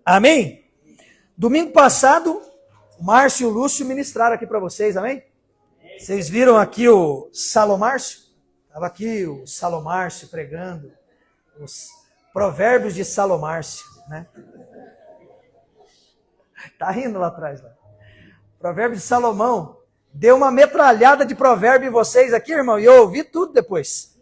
Amém? Domingo passado, o Márcio e o Lúcio ministraram aqui para vocês, amém? Vocês viram aqui o Salomárcio? Estava aqui o Salomárcio pregando os provérbios de Salomárcio, né? Tá rindo lá atrás, lá. Provérbio de Salomão. Deu uma metralhada de provérbio em vocês aqui, irmão, e eu ouvi tudo depois.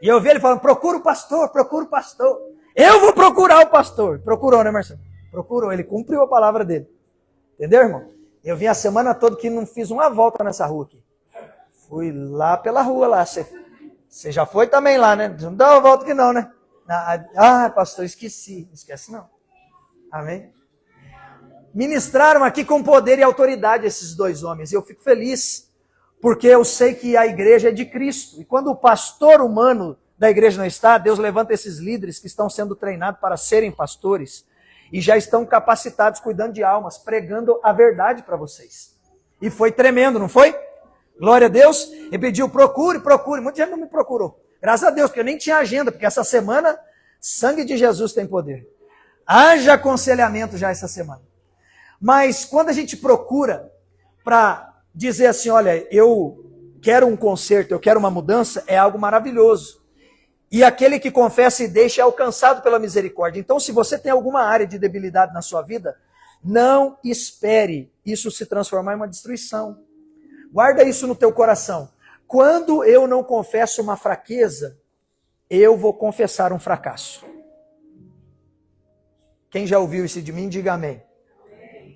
E eu ouvi ele falando, procura o pastor, procura o pastor. Eu vou procurar o pastor. Procurou, né, Marcelo? Procurou, ele cumpriu a palavra dele. Entendeu, irmão? Eu vim a semana toda que não fiz uma volta nessa rua aqui. Fui lá pela rua lá. Você já foi também lá, né? Não dá uma volta aqui não, né? Ah, pastor, esqueci. Não esquece não. Amém? Ministraram aqui com poder e autoridade esses dois homens. E eu fico feliz, porque eu sei que a igreja é de Cristo. E quando o pastor humano da igreja não está, Deus levanta esses líderes que estão sendo treinados para serem pastores e já estão capacitados, cuidando de almas, pregando a verdade para vocês. E foi tremendo, não foi? Glória a Deus. Ele pediu, procure. Muita gente não me procurou. Graças a Deus, porque eu nem tinha agenda, porque essa semana, sangue de Jesus tem poder. Haja aconselhamento já essa semana. Mas quando a gente procura para dizer assim, olha, eu quero um conserto, eu quero uma mudança, é algo maravilhoso. E aquele que confessa e deixa é alcançado pela misericórdia. Então, se você tem alguma área de debilidade na sua vida, não espere isso se transformar em uma destruição. Guarda isso no teu coração. Quando eu não confesso uma fraqueza, eu vou confessar um fracasso. Quem já ouviu isso de mim, diga amém.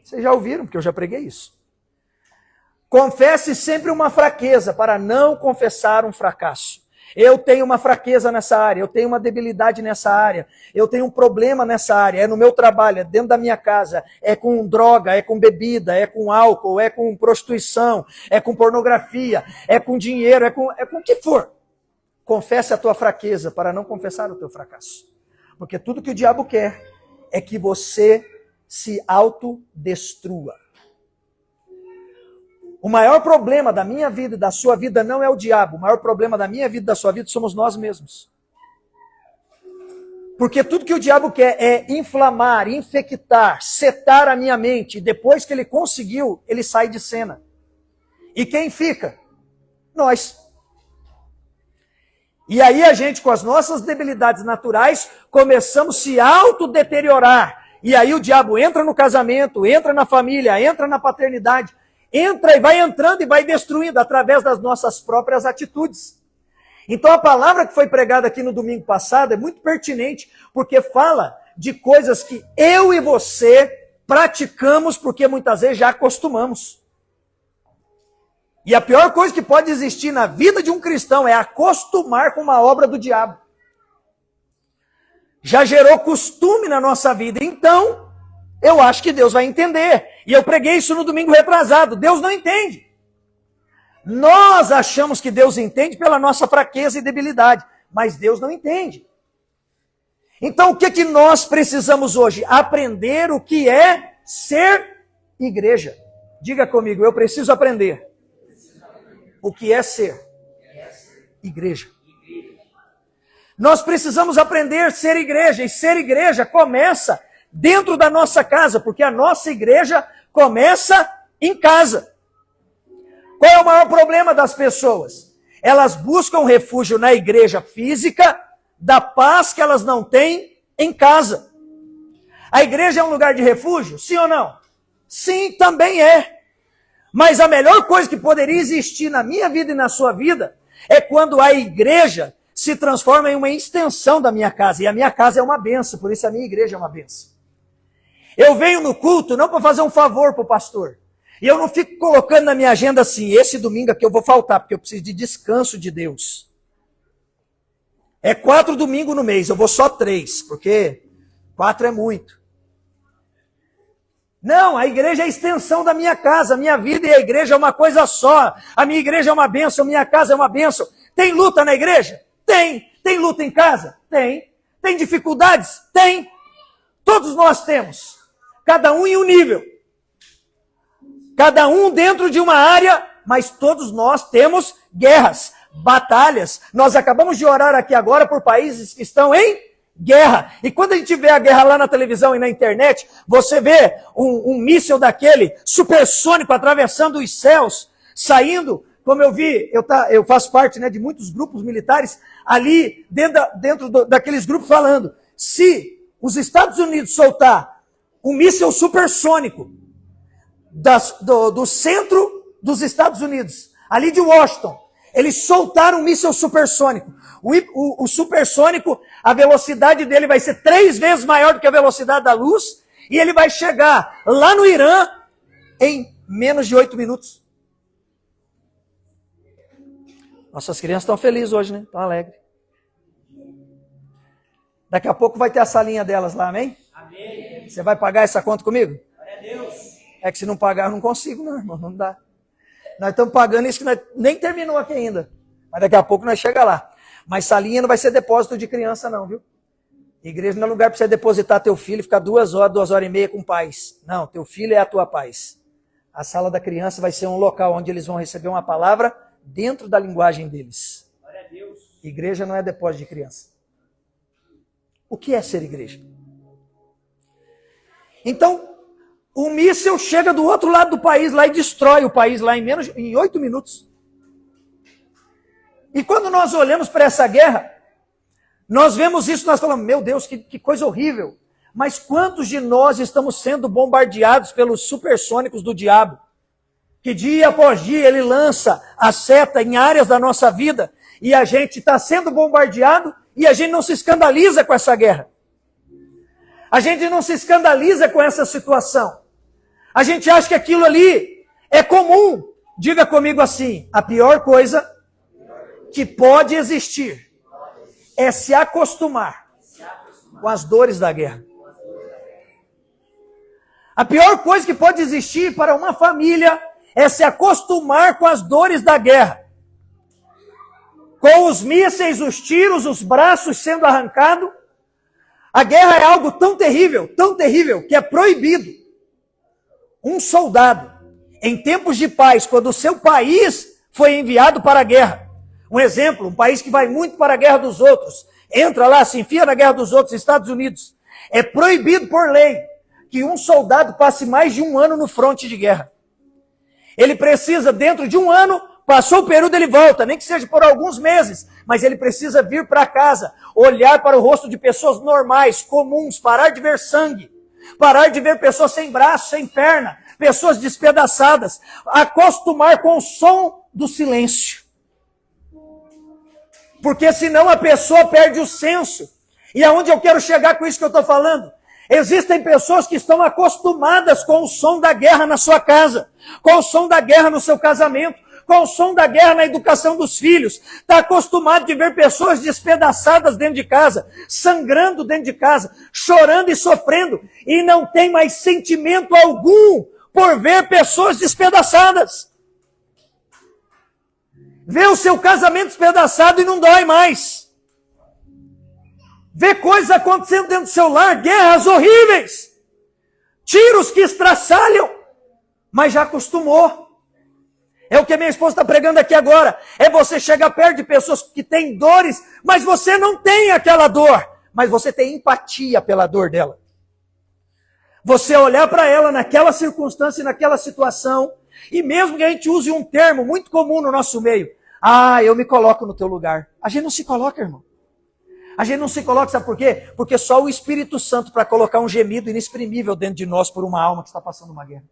Vocês já ouviram, porque eu já preguei isso. Confesse sempre uma fraqueza para não confessar um fracasso. Eu tenho uma fraqueza nessa área, eu tenho uma debilidade nessa área, eu tenho um problema nessa área, é no meu trabalho, é dentro da minha casa, é com droga, é com bebida, é com álcool, é com prostituição, é com pornografia, é com dinheiro, é com o que for. Confesse a tua fraqueza para não confessar o teu fracasso. Porque tudo que o diabo quer é que você se autodestrua. O maior problema da minha vida e da sua vida não é o diabo. O maior problema da minha vida e da sua vida somos nós mesmos. Porque tudo que o diabo quer é inflamar, infectar, setar a minha mente. E depois que ele conseguiu, ele sai de cena. E quem fica? Nós. E aí a gente, com as nossas debilidades naturais, começamos a se autodeteriorar. E aí o diabo entra no casamento, entra na família, entra na paternidade. Entra e vai entrando e vai destruindo através das nossas próprias atitudes. Então a palavra que foi pregada aqui no domingo passado é muito pertinente, porque fala de coisas que eu e você praticamos, porque muitas vezes já acostumamos. E a pior coisa que pode existir na vida de um cristão é acostumar com uma obra do diabo. Já gerou costume na nossa vida, então eu acho que Deus vai entender. E eu preguei isso no domingo retrasado. Deus não entende. Nós achamos que Deus entende pela nossa fraqueza e debilidade. Mas Deus não entende. Então o que nós precisamos hoje? Aprender o que é ser igreja. Diga comigo, eu preciso aprender o que é ser igreja. Nós precisamos aprender a ser igreja. E ser igreja começa dentro da nossa casa, porque a nossa igreja começa em casa. Qual é o maior problema das pessoas? Elas buscam refúgio na igreja física da paz que elas não têm em casa. A igreja é um lugar de refúgio? Sim ou não? Sim, também é. Mas a melhor coisa que poderia existir na minha vida e na sua vida é quando a igreja se transforma em uma extensão da minha casa. E a minha casa é uma bênção, por isso a minha igreja é uma bênção. Eu venho no culto não para fazer um favor para o pastor. E eu não fico colocando na minha agenda assim, esse domingo aqui eu vou faltar, porque eu preciso de descanso de Deus. É 4 domingos no mês, eu vou só 3, porque 4 é muito. Não, a igreja é a extensão da minha casa, a minha vida e a igreja é uma coisa só. A minha igreja é uma bênção, a minha casa é uma bênção. Tem luta na igreja? Tem. Tem luta em casa? Tem. Tem dificuldades? Tem. Todos nós temos. Cada um em um nível. Cada um dentro de uma área, mas todos nós temos guerras, batalhas. Nós acabamos de orar aqui agora por países que estão em guerra. E quando a gente vê a guerra lá na televisão e na internet, você vê um míssil daquele supersônico atravessando os céus, saindo, como eu vi, eu faço parte, né, de muitos grupos militares, ali dentro daqueles grupos falando, se os Estados Unidos soltar um míssil supersônico do centro dos Estados Unidos, ali de Washington, eles soltaram um míssil supersônico. O supersônico, a velocidade dele vai ser 3 vezes maior do que a velocidade da luz, e ele vai chegar lá no Irã em menos de 8 minutos. Nossas crianças estão felizes hoje, né? Estão alegres. Daqui a pouco vai ter a salinha delas lá, amém? Amém. Você vai pagar essa conta comigo? Glória a Deus. É que se não pagar, eu não consigo, não, irmão. Não dá. Nós estamos pagando isso que nós nem terminou aqui ainda. Mas daqui a pouco nós chega lá. Mas salinha não vai ser depósito de criança não, viu? Igreja não é lugar para você depositar teu filho e ficar 2 horas, 2 horas e meia com paz. Não, teu filho é a tua paz. A sala da criança vai ser um local onde eles vão receber uma palavra dentro da linguagem deles. Glória a Deus. Igreja não é depósito de criança. O que é ser igreja? Então, o míssil chega do outro lado do país lá e destrói o país lá em 8 minutos. E quando nós olhamos para essa guerra, nós vemos isso, nós falamos, meu Deus, que coisa horrível. Mas quantos de nós estamos sendo bombardeados pelos supersônicos do diabo? Que dia após dia ele lança a seta em áreas da nossa vida e a gente está sendo bombardeado e a gente não se escandaliza com essa guerra. A gente não se escandaliza com essa situação. A gente acha que aquilo ali é comum. Diga comigo assim, a pior coisa que pode existir é se acostumar com as dores da guerra. A pior coisa que pode existir para uma família é se acostumar com as dores da guerra. Com os mísseis, os tiros, os braços sendo arrancados. A guerra é algo tão terrível, que é proibido. Um soldado, em tempos de paz, quando o seu país foi enviado para a guerra. Um exemplo, um país que vai muito para a guerra dos outros, entra lá, se enfia na guerra dos outros, Estados Unidos. É proibido por lei que um soldado passe mais de 1 ano no fronte de guerra. Ele precisa, dentro de 1 ano, passou o período, ele volta, nem que seja por alguns meses, mas ele precisa vir para casa, olhar para o rosto de pessoas normais, comuns, parar de ver sangue, parar de ver pessoas sem braço, sem perna, pessoas despedaçadas, acostumar com o som do silêncio. Porque senão a pessoa perde o senso. E aonde eu quero chegar com isso que eu estou falando? Existem pessoas que estão acostumadas com o som da guerra na sua casa, com o som da guerra no seu casamento, com o som da guerra na educação dos filhos. Está acostumado de ver pessoas despedaçadas dentro de casa, sangrando dentro de casa, chorando e sofrendo, e não tem mais sentimento algum por ver pessoas despedaçadas. Vê o seu casamento despedaçado e não dói mais. Vê coisas acontecendo dentro do seu lar, guerras horríveis, tiros que estraçalham, mas já acostumou. É o que a minha esposa está pregando aqui agora. É você chegar perto de pessoas que têm dores, mas você não tem aquela dor, mas você tem empatia pela dor dela. Você olhar para ela naquela circunstância, naquela situação, e mesmo que a gente use um termo muito comum no nosso meio, eu me coloco no teu lugar. A gente não se coloca, irmão. A gente não se coloca, sabe por quê? Porque só o Espírito Santo para colocar um gemido inexprimível dentro de nós por uma alma que está passando uma guerra.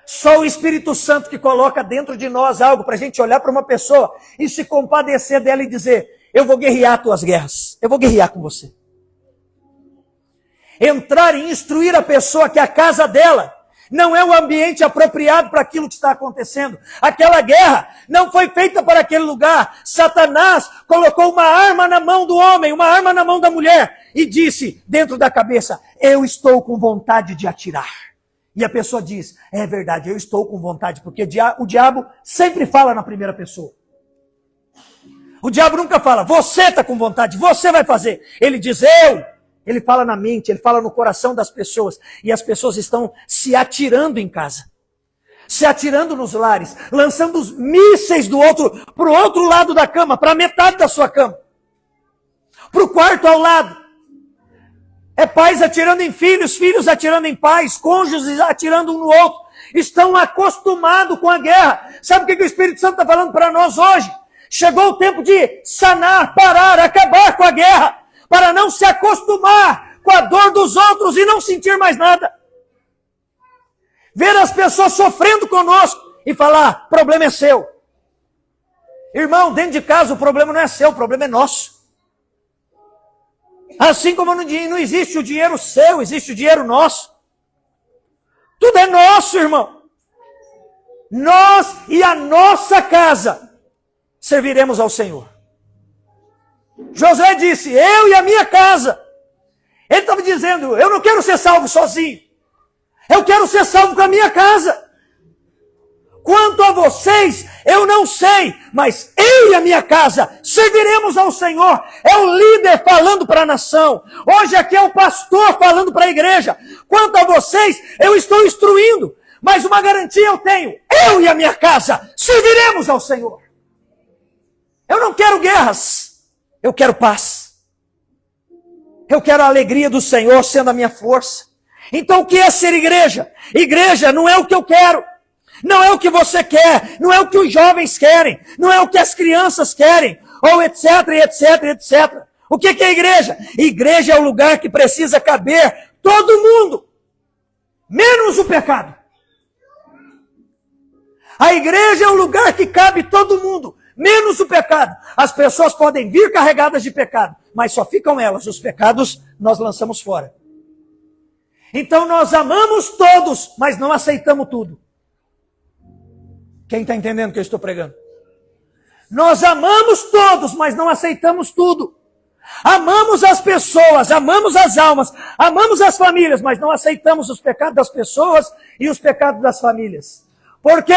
Só o Espírito Santo que coloca dentro de nós algo para a gente olhar para uma pessoa e se compadecer dela e dizer, eu vou guerrear tuas guerras, eu vou guerrear com você. Entrar e instruir a pessoa que a casa dela não é o ambiente apropriado para aquilo que está acontecendo. Aquela guerra não foi feita para aquele lugar. Satanás colocou uma arma na mão do homem, uma arma na mão da mulher e disse dentro da cabeça, eu estou com vontade de atirar. E a pessoa diz, é verdade, eu estou com vontade, porque o diabo sempre fala na primeira pessoa. O diabo nunca fala, você está com vontade, você vai fazer. Ele diz, eu. Ele fala na mente, ele fala no coração das pessoas. E as pessoas estão se atirando em casa. Se atirando nos lares. Lançando os mísseis para o outro lado da cama, para metade da sua cama. para o quarto ao lado. É pais atirando em filhos, filhos atirando em pais, cônjuges atirando um no outro. Estão acostumados com a guerra. Sabe o que o Espírito Santo está falando para nós hoje? Chegou o tempo de sanar, parar, acabar com a guerra, para não se acostumar com a dor dos outros e não sentir mais nada. Ver as pessoas sofrendo conosco e falar, problema é seu. Irmão, dentro de casa o problema não é seu, o problema é nosso. Assim como não existe o dinheiro seu, existe o dinheiro nosso. Tudo é nosso, irmão. Nós e a nossa casa serviremos ao Senhor. Josué disse, eu e a minha casa. Ele estava dizendo, eu não quero ser salvo sozinho. Eu quero ser salvo com a minha casa. Quanto a vocês, eu não sei, mas eu e a minha casa serviremos ao Senhor. É o líder falando para a nação. Hoje aqui é o pastor falando para a igreja. Quanto a vocês, eu estou instruindo, mas uma garantia eu tenho. Eu e a minha casa serviremos ao Senhor. Eu não quero guerras, eu quero paz. Eu quero a alegria do Senhor sendo a minha força. Então o que é ser igreja? Igreja não é o que eu quero. Não é o que você quer, não é o que os jovens querem, não é o que as crianças querem, ou etc, etc, etc. O que é igreja? Igreja é o lugar que precisa caber todo mundo, menos o pecado. A igreja é o lugar que cabe todo mundo, menos o pecado. As pessoas podem vir carregadas de pecado, mas só ficam elas, os pecados nós lançamos fora. Então nós amamos todos, mas não aceitamos tudo. Quem está entendendo o que eu estou pregando? Nós amamos todos, mas não aceitamos tudo. Amamos as pessoas, amamos as almas, amamos as famílias, mas não aceitamos os pecados das pessoas e os pecados das famílias. Por quê?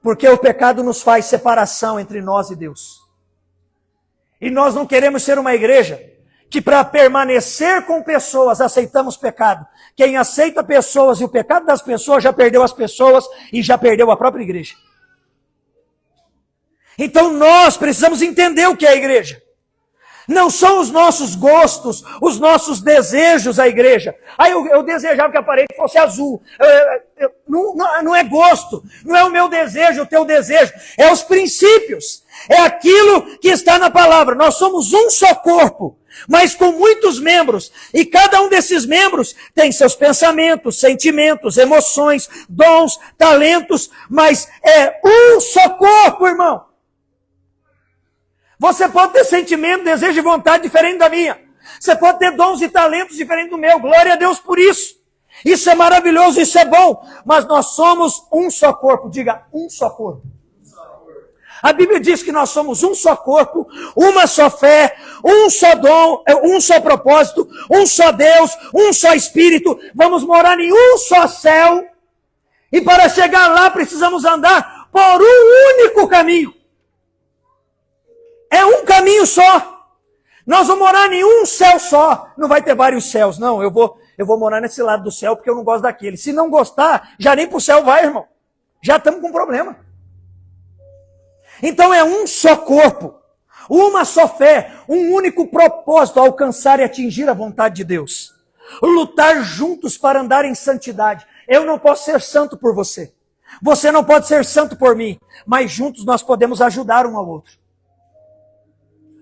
Porque o pecado nos faz separação entre nós e Deus. E nós não queremos ser uma igreja que para permanecer com pessoas aceitamos pecado. Quem aceita pessoas e o pecado das pessoas já perdeu as pessoas e já perdeu a própria igreja. Então nós precisamos entender o que é a igreja. Não são os nossos gostos, os nossos desejos a igreja. Eu desejava que a parede fosse azul. Não é gosto, não é o meu desejo, o teu desejo. É os princípios. É aquilo que está na palavra. Nós somos um só corpo, mas com muitos membros. E cada um desses membros tem seus pensamentos, sentimentos, emoções, dons, talentos. Mas é um só corpo, irmão. Você pode ter sentimento, desejo e vontade diferente da minha. Você pode ter dons e talentos diferentes do meu. Glória a Deus por isso. Isso é maravilhoso, isso é bom. Mas nós somos um só corpo. Diga, um só corpo. A Bíblia diz que nós somos um só corpo, uma só fé, um só dom, um só propósito, um só Deus, um só Espírito. Vamos morar em um só céu. E para chegar lá precisamos andar por um único caminho. É um caminho só. Nós vamos morar em um céu só. Não vai ter vários céus. Não, eu vou morar nesse lado do céu porque eu não gosto daquele. Se não gostar, já nem para o céu vai, irmão. Já estamos com problema. Então é um só corpo, uma só fé, um único propósito, alcançar e atingir a vontade de Deus. Lutar juntos para andar em santidade. Eu não posso ser santo por você. Você não pode ser santo por mim. Mas juntos nós podemos ajudar um ao outro.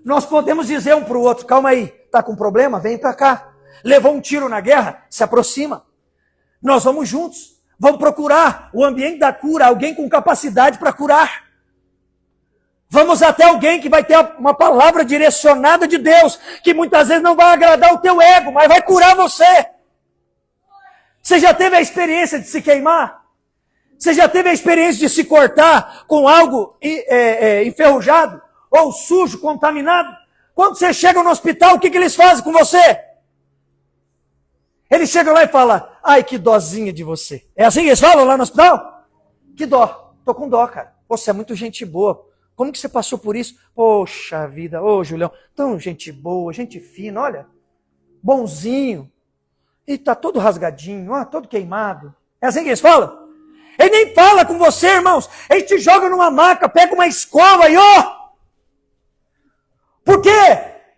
Nós podemos dizer um para o outro, calma aí, está com problema? Vem para cá. Levou um tiro na guerra? Se aproxima. Nós vamos juntos. Vamos procurar o ambiente da cura, alguém com capacidade para curar. Vamos até alguém que vai ter uma palavra direcionada de Deus, que muitas vezes não vai agradar o teu ego, mas vai curar você. Você já teve a experiência de se queimar? Você já teve a experiência de se cortar com algo enferrujado? Ou sujo, contaminado? Quando você chega no hospital, o que eles fazem com você? Eles chegam lá e falam, ai, que dozinha de você. É assim que eles falam lá no hospital? Que dó. Tô com dó, cara. Pô, você é muito gente boa. Como que você passou por isso? Poxa vida, ô Julião, tão gente boa, gente fina, olha. Bonzinho. E tá todo rasgadinho, ó, todo queimado. É assim que eles falam? Ele nem fala com você, irmãos. Ele te joga numa maca, pega uma escova e ó. Porque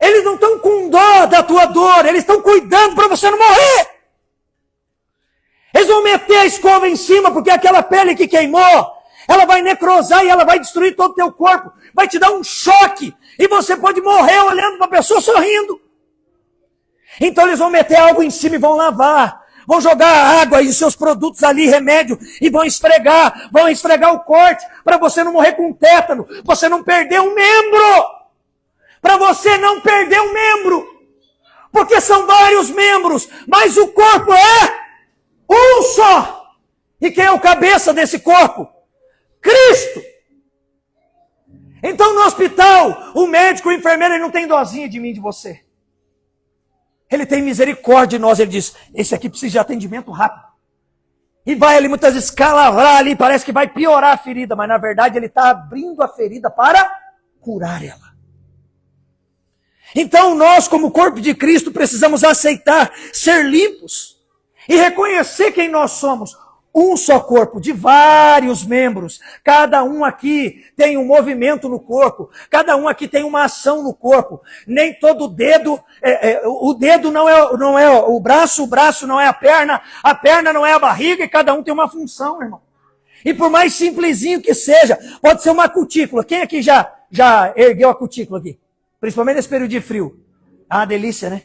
Eles não estão com dó da tua dor, eles estão cuidando para você não morrer. Eles vão meter a escova em cima, porque aquela pele que queimou, ela vai necrosar e ela vai destruir todo o teu corpo. Vai te dar um choque. E você pode morrer olhando para a pessoa sorrindo. Então eles vão meter algo em cima e vão lavar. Vão jogar água e seus produtos ali, remédio, e vão esfregar o corte, para você não morrer com tétano, você não perder um membro. Para você não perder um membro. Porque são vários membros, mas o corpo é um só. E quem é o cabeça desse corpo? Cristo. Então no hospital, o médico, o enfermeiro, ele não tem dozinha de mim e de você. Ele tem misericórdia de nós. Ele diz, esse aqui precisa de atendimento rápido. E vai ali muitas vezes calavrar ali, parece que vai piorar a ferida, mas na verdade ele está abrindo a ferida para curar ela. Então nós, como corpo de Cristo, precisamos aceitar ser limpos e reconhecer quem nós somos. Um só corpo, de vários membros. Cada um aqui tem um movimento no corpo. Cada um aqui tem uma ação no corpo. Nem todo dedo, o dedo não é o braço não é a perna não é a barriga, e cada um tem uma função, irmão. E por mais simplesinho que seja, pode ser uma cutícula. Quem aqui já ergueu a cutícula aqui? Principalmente nesse período de frio. Ah, delícia, né?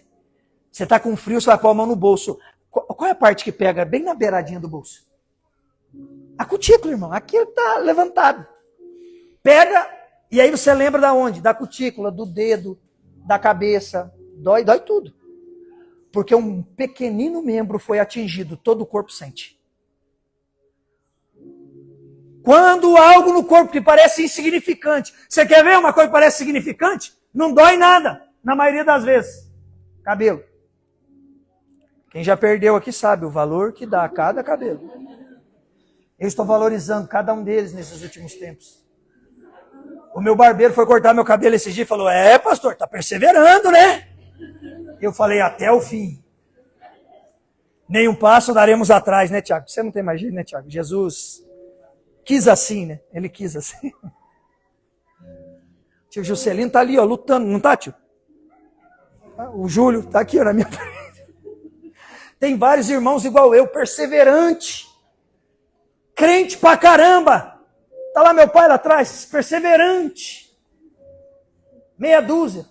Você está com frio, você vai pôr a mão no bolso. Qual é a parte que pega bem na beiradinha do bolso? A cutícula, irmão. Aqui está levantado. Pega, e aí você lembra da onde? Da cutícula, do dedo, da cabeça. Dói tudo. Porque um pequenino membro foi atingido, todo o corpo sente. Quando algo no corpo que parece insignificante, você quer ver uma coisa que parece significante? Não dói nada, na maioria das vezes. Cabelo. Quem já perdeu aqui sabe o valor que dá a cada cabelo. Eu estou valorizando cada um deles nesses últimos tempos. O meu barbeiro foi cortar meu cabelo esse dia e falou, pastor, está perseverando, né? Eu falei, até o fim. Nem um passo daremos atrás, né, Tiago? Você não tem mais jeito, né, Tiago? Jesus quis assim, né? Ele quis assim. Tio Juscelino está ali, ó, lutando, não está, tio? O Júlio está aqui, ó, na minha frente. Tem vários irmãos igual eu, perseverante. Crente pra caramba. Tá lá meu pai lá atrás, perseverante. Meia dúzia.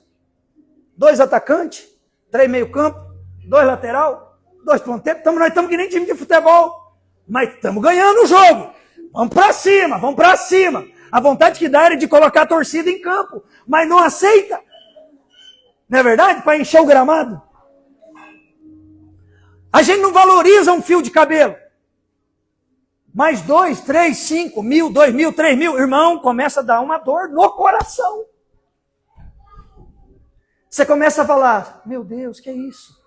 2 atacantes, 3 meio campo, 2 lateral, 2 ponteiros. Nós estamos que nem time de futebol. Mas estamos ganhando o jogo. Vamos pra cima, vamos pra cima. A vontade que dá era de colocar a torcida em campo. Mas não aceita. Não é verdade? Para encher o gramado. A gente não valoriza um fio de cabelo. Mais 2, 3, 5 mil, 2 mil, 3 mil. Irmão, começa a dar uma dor no coração. Você começa a falar, meu Deus, que é isso?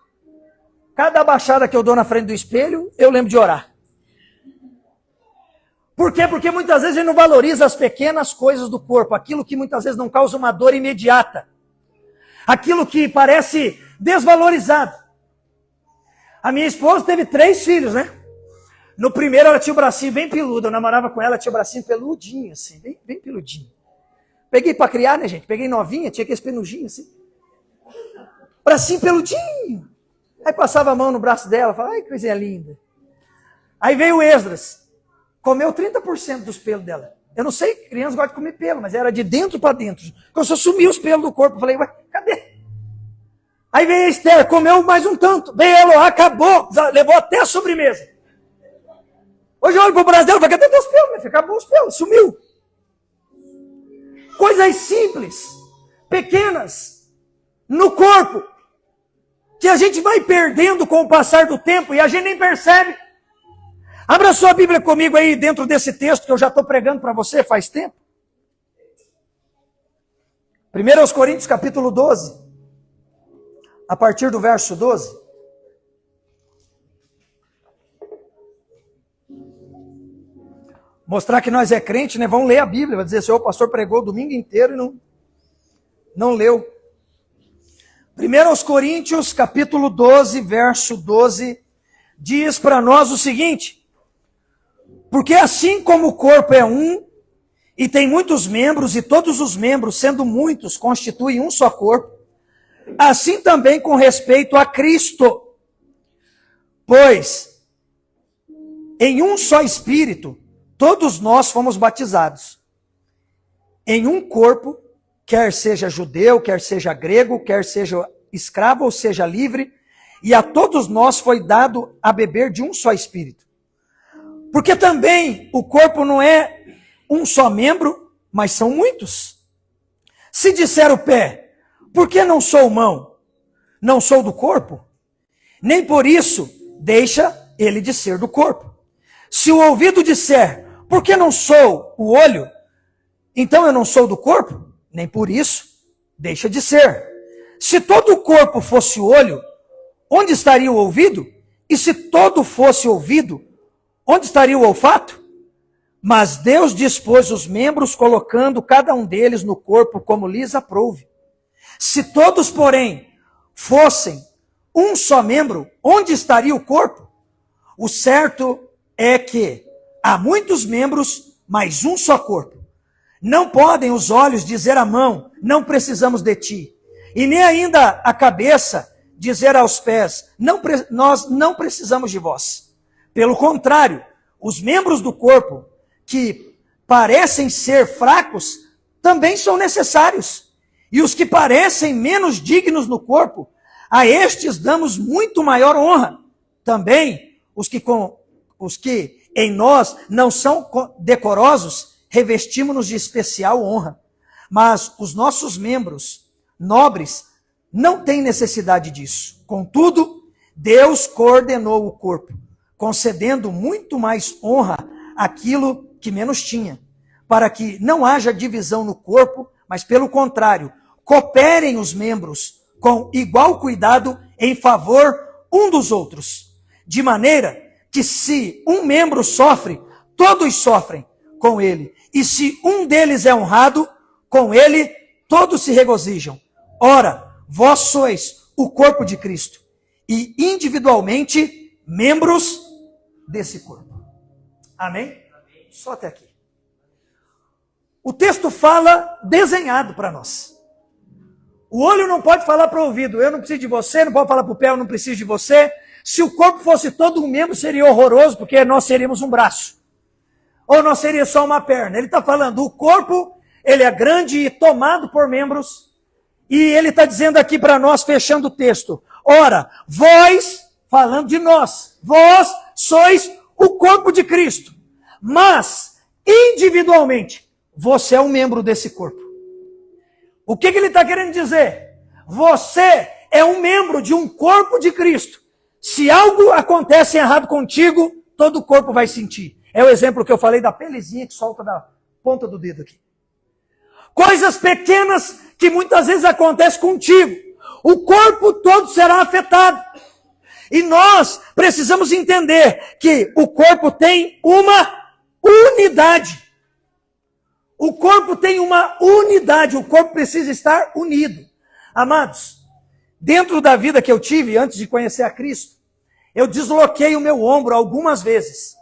Cada abaixada que eu dou na frente do espelho, eu lembro de orar. Por quê? Porque muitas vezes a gente não valoriza as pequenas coisas do corpo. Aquilo que muitas vezes não causa uma dor imediata. Aquilo que parece desvalorizado. A minha esposa teve 3 filhos, né? No primeiro ela tinha o bracinho bem peludo, eu namorava com ela, tinha o bracinho peludinho, assim, bem peludinho. Peguei para criar, né, gente? Peguei novinha, tinha aqueles penugинhos, assim. Bracinho peludinho. Aí passava a mão no braço dela, falava, ai, que coisinha linda. Aí veio o Esdras, comeu 30% dos pelos dela. Eu não sei, criança gosta de comer pelo, mas era de dentro para dentro. Começou a sumir os pelos do corpo, eu falei, ué, cadê? Aí veio a Esther, comeu mais um tanto. Veio a Eloá, acabou, levou até a sobremesa. Hoje eu olho para o braço dela e falo, cadê teus pelos? Meu filho? Acabou os pelos, sumiu. Coisas simples, pequenas, no corpo, que a gente vai perdendo com o passar do tempo e a gente nem percebe. Abra sua Bíblia comigo aí dentro desse texto que eu já estou pregando para você faz tempo. 1 Coríntios capítulo 12, a partir do verso 12. Mostrar que nós é crente, né? Vamos ler a Bíblia. Vai dizer assim, o pastor pregou o domingo inteiro e não leu. 1 Coríntios, capítulo 12, verso 12, diz para nós o seguinte. Porque assim como o corpo é um, e tem muitos membros, e todos os membros, sendo muitos, constituem um só corpo, assim também com respeito a Cristo. Pois, em um só Espírito, todos nós fomos batizados. Em um corpo, quer seja judeu, quer seja grego, quer seja escravo ou seja livre, e a todos nós foi dado a beber de um só Espírito. Porque também o corpo não é um só membro, mas são muitos. Se disser o pé, por que não sou mão? Não sou do corpo? Nem por isso deixa ele de ser do corpo. Se o ouvido disser, por que não sou o olho? Então eu não sou do corpo? Nem por isso deixa de ser. Se todo o corpo fosse olho, onde estaria o ouvido? E se todo fosse ouvido, onde estaria o olfato? Mas Deus dispôs os membros, colocando cada um deles no corpo como lhes aprouve. Se todos, porém, fossem um só membro, onde estaria o corpo? O certo é que há muitos membros, mas um só corpo. Não podem os olhos dizer à mão, não precisamos de ti. E nem ainda a cabeça dizer aos pés, nós não precisamos de vós. Pelo contrário, os membros do corpo que parecem ser fracos também são necessários. E os que parecem menos dignos no corpo, a estes damos muito maior honra. Também os que em nós não são decorosos, revestimos-nos de especial honra. Mas os nossos membros nobres não têm necessidade disso. Contudo, Deus coordenou o corpo, concedendo muito mais honra àquilo que menos tinha, para que não haja divisão no corpo, mas pelo contrário, cooperem os membros com igual cuidado em favor um dos outros, de maneira que se um membro sofre, todos sofrem com ele, e se um deles é honrado, com ele todos se regozijam. Ora, vós sois o corpo de Cristo, e individualmente membros desse corpo. Amém? Só até aqui. O texto fala desenhado para nós. O olho não pode falar para o ouvido, eu não preciso de você, não pode falar para o pé, eu não preciso de você. Se o corpo fosse todo um membro, seria horroroso, porque nós seríamos um braço. Ou nós seríamos só uma perna. Ele está falando, o corpo, ele é grande e tomado por membros. E ele está dizendo aqui para nós, fechando o texto. Ora, vós, falando de nós, vós sois o corpo de Cristo. Mas, individualmente, você é um membro desse corpo. O que ele está querendo dizer? Você é um membro de um corpo de Cristo. Se algo acontece errado contigo, todo o corpo vai sentir. É o exemplo que eu falei da pelezinha que solta da ponta do dedo aqui. Coisas pequenas que muitas vezes acontecem contigo. O corpo todo será afetado. E nós precisamos entender que o corpo tem uma unidade. O corpo tem uma unidade. O corpo precisa estar unido. Amados, dentro da vida que eu tive antes de conhecer a Cristo, eu desloquei o meu ombro algumas vezes.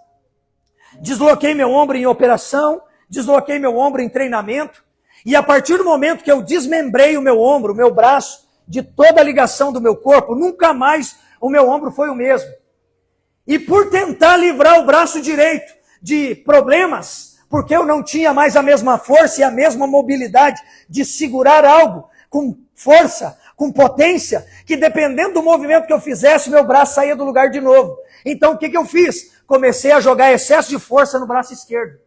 Desloquei meu ombro em operação, desloquei meu ombro em treinamento, e a partir do momento que eu desmembrei o meu ombro, o meu braço, de toda a ligação do meu corpo, nunca mais o meu ombro foi o mesmo. E por tentar livrar o braço direito de problemas, porque eu não tinha mais a mesma força e a mesma mobilidade de segurar algo com força, com potência, que dependendo do movimento que eu fizesse, meu braço saía do lugar de novo. Então o que eu fiz? Comecei a jogar excesso de força no braço esquerdo,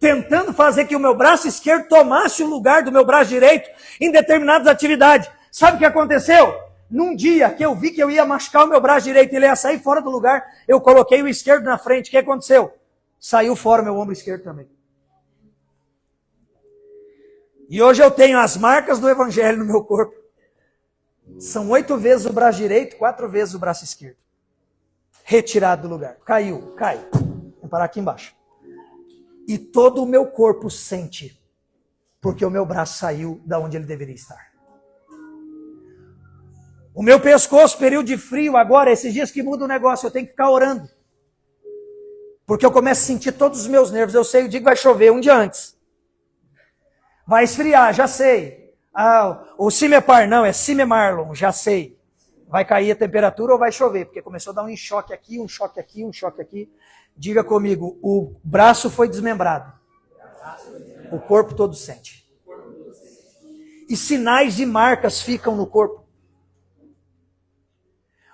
tentando fazer que o meu braço esquerdo tomasse o lugar do meu braço direito em determinadas atividades. Sabe o que aconteceu? Num dia que eu vi que eu ia machucar o meu braço direito e ele ia sair fora do lugar, eu coloquei o esquerdo na frente. O que aconteceu? Saiu fora o meu ombro esquerdo também. E hoje eu tenho as marcas do evangelho no meu corpo. São 8 vezes o braço direito, 4 vezes o braço esquerdo. Retirado do lugar. Caiu. Vou parar aqui embaixo. E todo o meu corpo sente, porque o meu braço saiu da onde ele deveria estar. O meu pescoço, período de frio, agora, esses dias que muda o negócio, eu tenho que ficar orando. Porque eu começo a sentir todos os meus nervos. Eu sei o dia que vai chover, um dia antes. Vai esfriar, já sei. Ah, o Cimepar não, é Cimemarlon, já sei. Vai cair a temperatura ou vai chover, porque começou a dar um choque aqui, um choque aqui, um choque aqui. Diga comigo, o braço foi desmembrado. O corpo todo sente. E sinais e marcas ficam no corpo.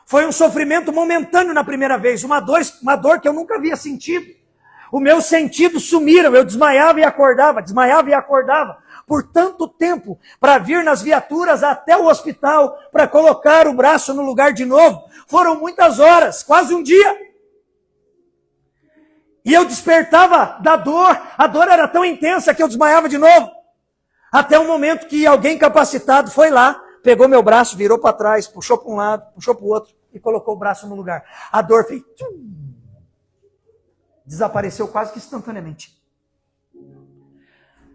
Foi um sofrimento momentâneo na primeira vez, uma dor que eu nunca havia sentido. Os meus sentidos sumiram, eu desmaiava e acordava, por tanto tempo, para vir nas viaturas até o hospital, para colocar o braço no lugar de novo. Foram muitas horas, quase um dia. E eu despertava da dor, a dor era tão intensa que eu desmaiava de novo. Até o momento que alguém capacitado foi lá, pegou meu braço, virou para trás, puxou para um lado, puxou para o outro e colocou o braço no lugar. A dor fez... desapareceu quase que instantaneamente.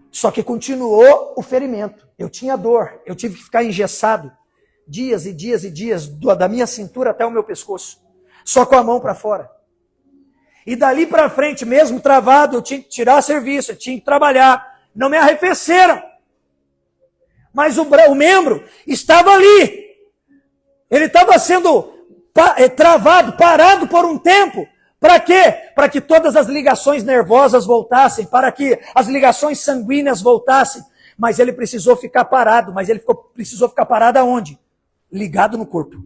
Só que continuou o ferimento. Eu tinha dor, eu tive que ficar engessado dias e dias e dias, da minha cintura até o meu pescoço, só com a mão para fora. E dali para frente, mesmo travado, eu tinha que tirar serviço, eu tinha que trabalhar. Não me arrefeceram. Mas o membro estava ali. Ele estava sendo travado, parado por um tempo. Para quê? Para que todas as ligações nervosas voltassem, para que as ligações sanguíneas voltassem. Mas ele precisou ficar parado. Mas ele precisou ficar parado aonde? Ligado no corpo.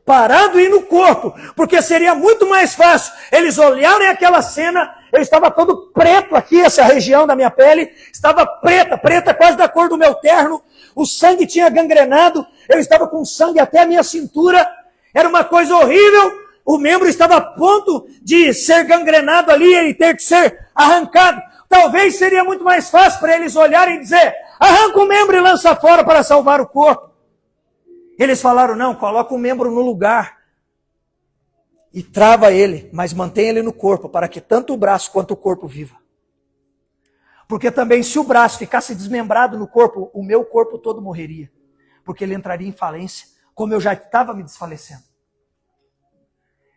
Parado e no corpo. Porque seria muito mais fácil eles olharem aquela cena. Eu estava todo preto aqui, essa região da minha pele. Estava preta, quase da cor do meu terno. O sangue tinha gangrenado. Eu estava com sangue até a minha cintura. Era uma coisa horrível. O membro estava a ponto de ser gangrenado ali e ter que ser arrancado. Talvez seria muito mais fácil para eles olharem e dizer: arranca o membro e lança fora para salvar o corpo. Eles falaram: não, coloca o membro no lugar e trava ele, mas mantém ele no corpo para que tanto o braço quanto o corpo viva. Porque também se o braço ficasse desmembrado no corpo, o meu corpo todo morreria. Porque ele entraria em falência, como eu já estava me desfalecendo.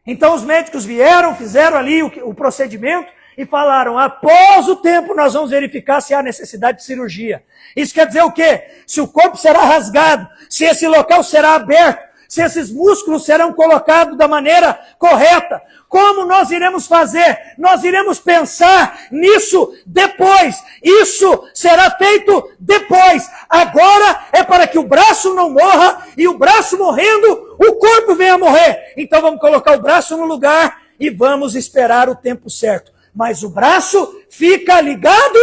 Então os médicos vieram, fizeram ali o procedimento e falaram: após o tempo nós vamos verificar se há necessidade de cirurgia. Isso quer dizer o quê? Se o corpo será rasgado, se esse local será aberto, se esses músculos serão colocados da maneira correta. Como nós iremos fazer? Nós iremos pensar nisso depois. Isso será feito depois. Agora é para que o braço não morra e o braço morrendo, o corpo venha a morrer. Então vamos colocar o braço no lugar e vamos esperar o tempo certo. Mas o braço fica ligado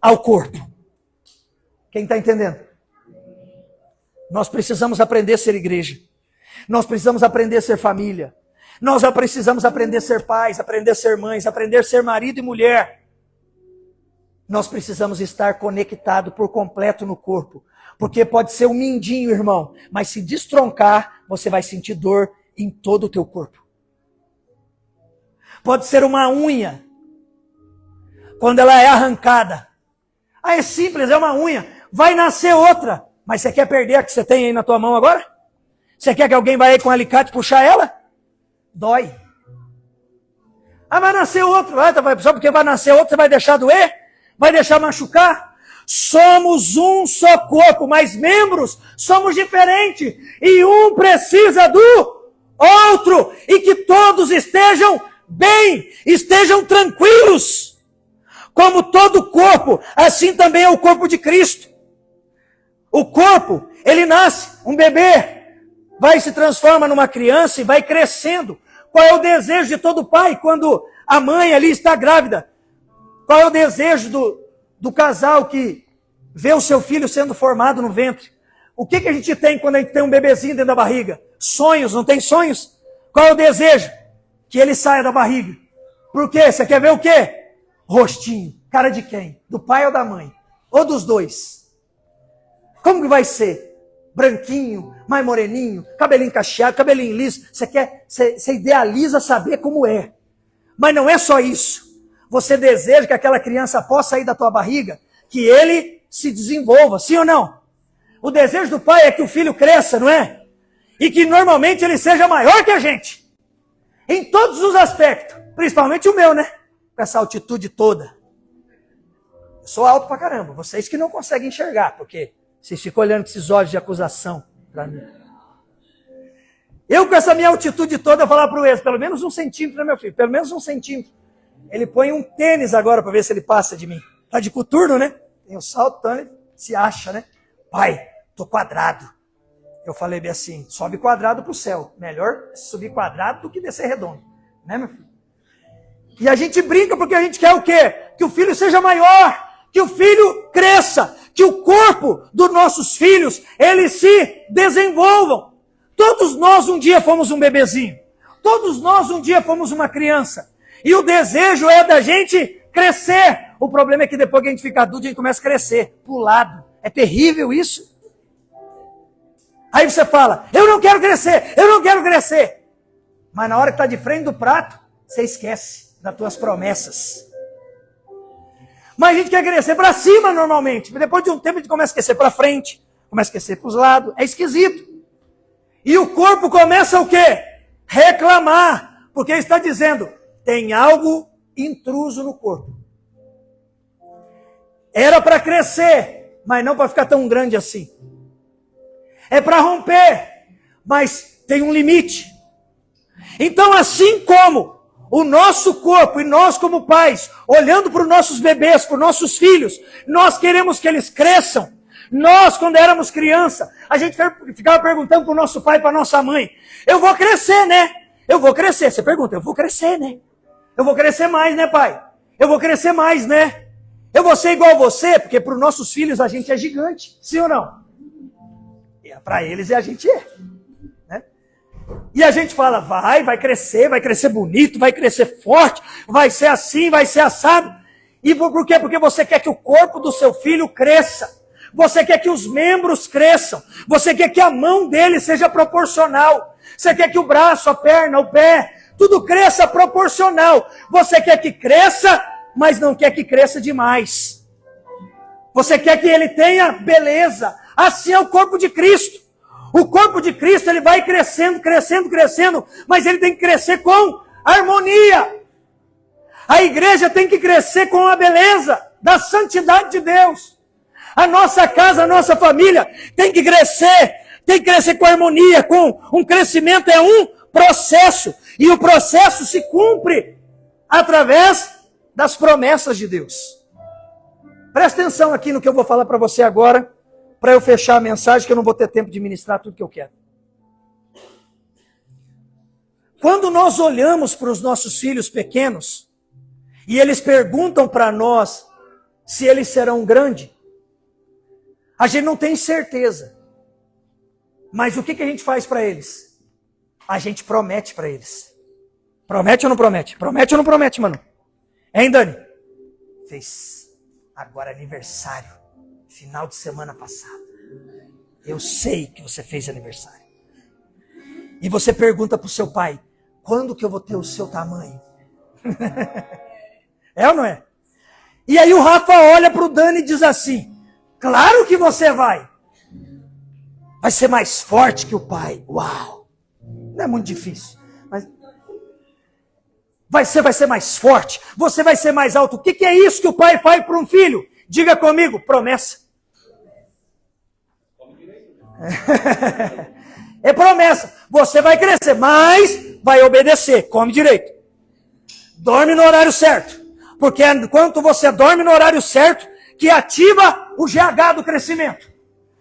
ao corpo. Quem está entendendo? Nós precisamos aprender a ser igreja. Nós precisamos aprender a ser família. Nós já precisamos aprender a ser pais, aprender a ser mães, aprender a ser marido e mulher. Nós precisamos estar conectados por completo no corpo. Porque pode ser um mindinho, irmão, mas se destroncar, você vai sentir dor em todo o teu corpo. Pode ser uma unha, quando ela é arrancada. Ah, é simples, é uma unha. Vai nascer outra. Mas você quer perder a que você tem aí na tua mão agora? Você quer que alguém vá aí com um alicate puxar ela? Dói. Ah, vai nascer outro. Só porque vai nascer outro, você vai deixar doer? Vai deixar machucar? Somos um só corpo, mas membros somos diferentes. E um precisa do outro. E que todos estejam bem, estejam tranquilos. Como todo corpo, assim também é o corpo de Cristo. O corpo, ele nasce, um bebê, vai se transforma numa criança e vai crescendo. Qual é o desejo de todo pai quando a mãe ali está grávida? Qual é o desejo do casal que vê o seu filho sendo formado no ventre? O que a gente tem quando a gente tem um bebezinho dentro da barriga? Sonhos, não tem sonhos? Qual é o desejo? Que ele saia da barriga. Por quê? Você quer ver o quê? Rostinho. Cara de quem? Do pai ou da mãe? Ou dos dois? Como que vai ser? Branquinho, mais moreninho, cabelinho cacheado, cabelinho liso. Você idealiza saber como é. Mas não é só isso. Você deseja que aquela criança possa sair da tua barriga, que ele se desenvolva, sim ou não? O desejo do pai é que o filho cresça, não é? E que normalmente ele seja maior que a gente. Em todos os aspectos. Principalmente o meu, né? Com essa altitude toda. Eu sou alto pra caramba. Vocês que não conseguem enxergar, porque vocês ficam olhando com esses olhos de acusação para mim. Eu, com essa minha altitude toda, eu falar para o ex, pelo menos 1 centímetro, né, meu filho? Pelo menos 1 centímetro. Ele põe um tênis agora para ver se ele passa de mim. Tá de coturno, né? Tem um salto, então ele se acha, né? Pai, tô quadrado. Eu falei bem assim, sobe quadrado pro céu. Melhor subir quadrado do que descer redondo. Né, meu filho? E a gente brinca porque a gente quer o quê? Que o filho seja maior, que o filho cresça, que o corpo dos nossos filhos, eles se desenvolvam. Todos nós um dia fomos um bebezinho. Todos nós um dia fomos uma criança. E o desejo é da gente crescer. O problema é que depois que a gente fica adulto, a gente começa a crescer pro lado. É terrível isso. Aí você fala, eu não quero crescer, eu não quero crescer. Mas na hora que está de frente do prato, você esquece das tuas promessas. Mas a gente quer crescer para cima normalmente. Depois de um tempo a gente começa a crescer para frente, começa a crescer para os lados. É esquisito. E o corpo começa o quê? Reclamar. Porque ele está dizendo, tem algo intruso no corpo. Era para crescer, mas não para ficar tão grande assim. É para romper, mas tem um limite. Então, assim como o nosso corpo e nós como pais, olhando para os nossos bebês, para os nossos filhos, nós queremos que eles cresçam. Nós, quando éramos criança, a gente ficava perguntando para o nosso pai e para a nossa mãe, eu vou crescer, né? Eu vou crescer. Você pergunta, eu vou crescer, né? Eu vou crescer mais, né, pai? Eu vou crescer mais, né? Eu vou ser igual a você, porque para os nossos filhos a gente é gigante, sim ou não? Para eles a gente é. Né? E a gente fala, vai crescer bonito, vai crescer forte, vai ser assim, vai ser assado. E por quê? Porque você quer que o corpo do seu filho cresça. Você quer que os membros cresçam. Você quer que a mão dele seja proporcional. Você quer que o braço, a perna, o pé, tudo cresça proporcional. Você quer que cresça, mas não quer que cresça demais. Você quer que ele tenha beleza. Assim é o corpo de Cristo. O corpo de Cristo, ele vai crescendo, crescendo, crescendo, mas ele tem que crescer com harmonia. A igreja tem que crescer com a beleza da santidade de Deus. A nossa casa, a nossa família tem que crescer com harmonia, com um crescimento, é um processo. E o processo se cumpre através das promessas de Deus. Presta atenção aqui no que eu vou falar para você agora, para eu fechar a mensagem, que eu não vou ter tempo de ministrar tudo que eu quero. Quando nós olhamos para os nossos filhos pequenos, e eles perguntam para nós se eles serão grandes, a gente não tem certeza. Mas o que a gente faz para eles? A gente promete para eles. Promete ou não promete? Promete ou não promete, mano? Hein, Dani? Fez agora aniversário, final de semana passada. Eu sei que você fez aniversário. E você pergunta para o seu pai, quando que eu vou ter o seu tamanho? É ou não é? E aí o Rafa olha para o Dani e diz assim, claro que você vai. Vai ser mais forte que o pai. Uau! Não é muito difícil. Mas vai ser mais forte. Você vai ser mais alto. O que é isso que o pai faz para um filho? Diga comigo, promessa. É promessa. Você vai crescer, mas vai obedecer. Come direito. Dorme no horário certo. Porque enquanto você dorme no horário certo, que ativa o GH do crescimento.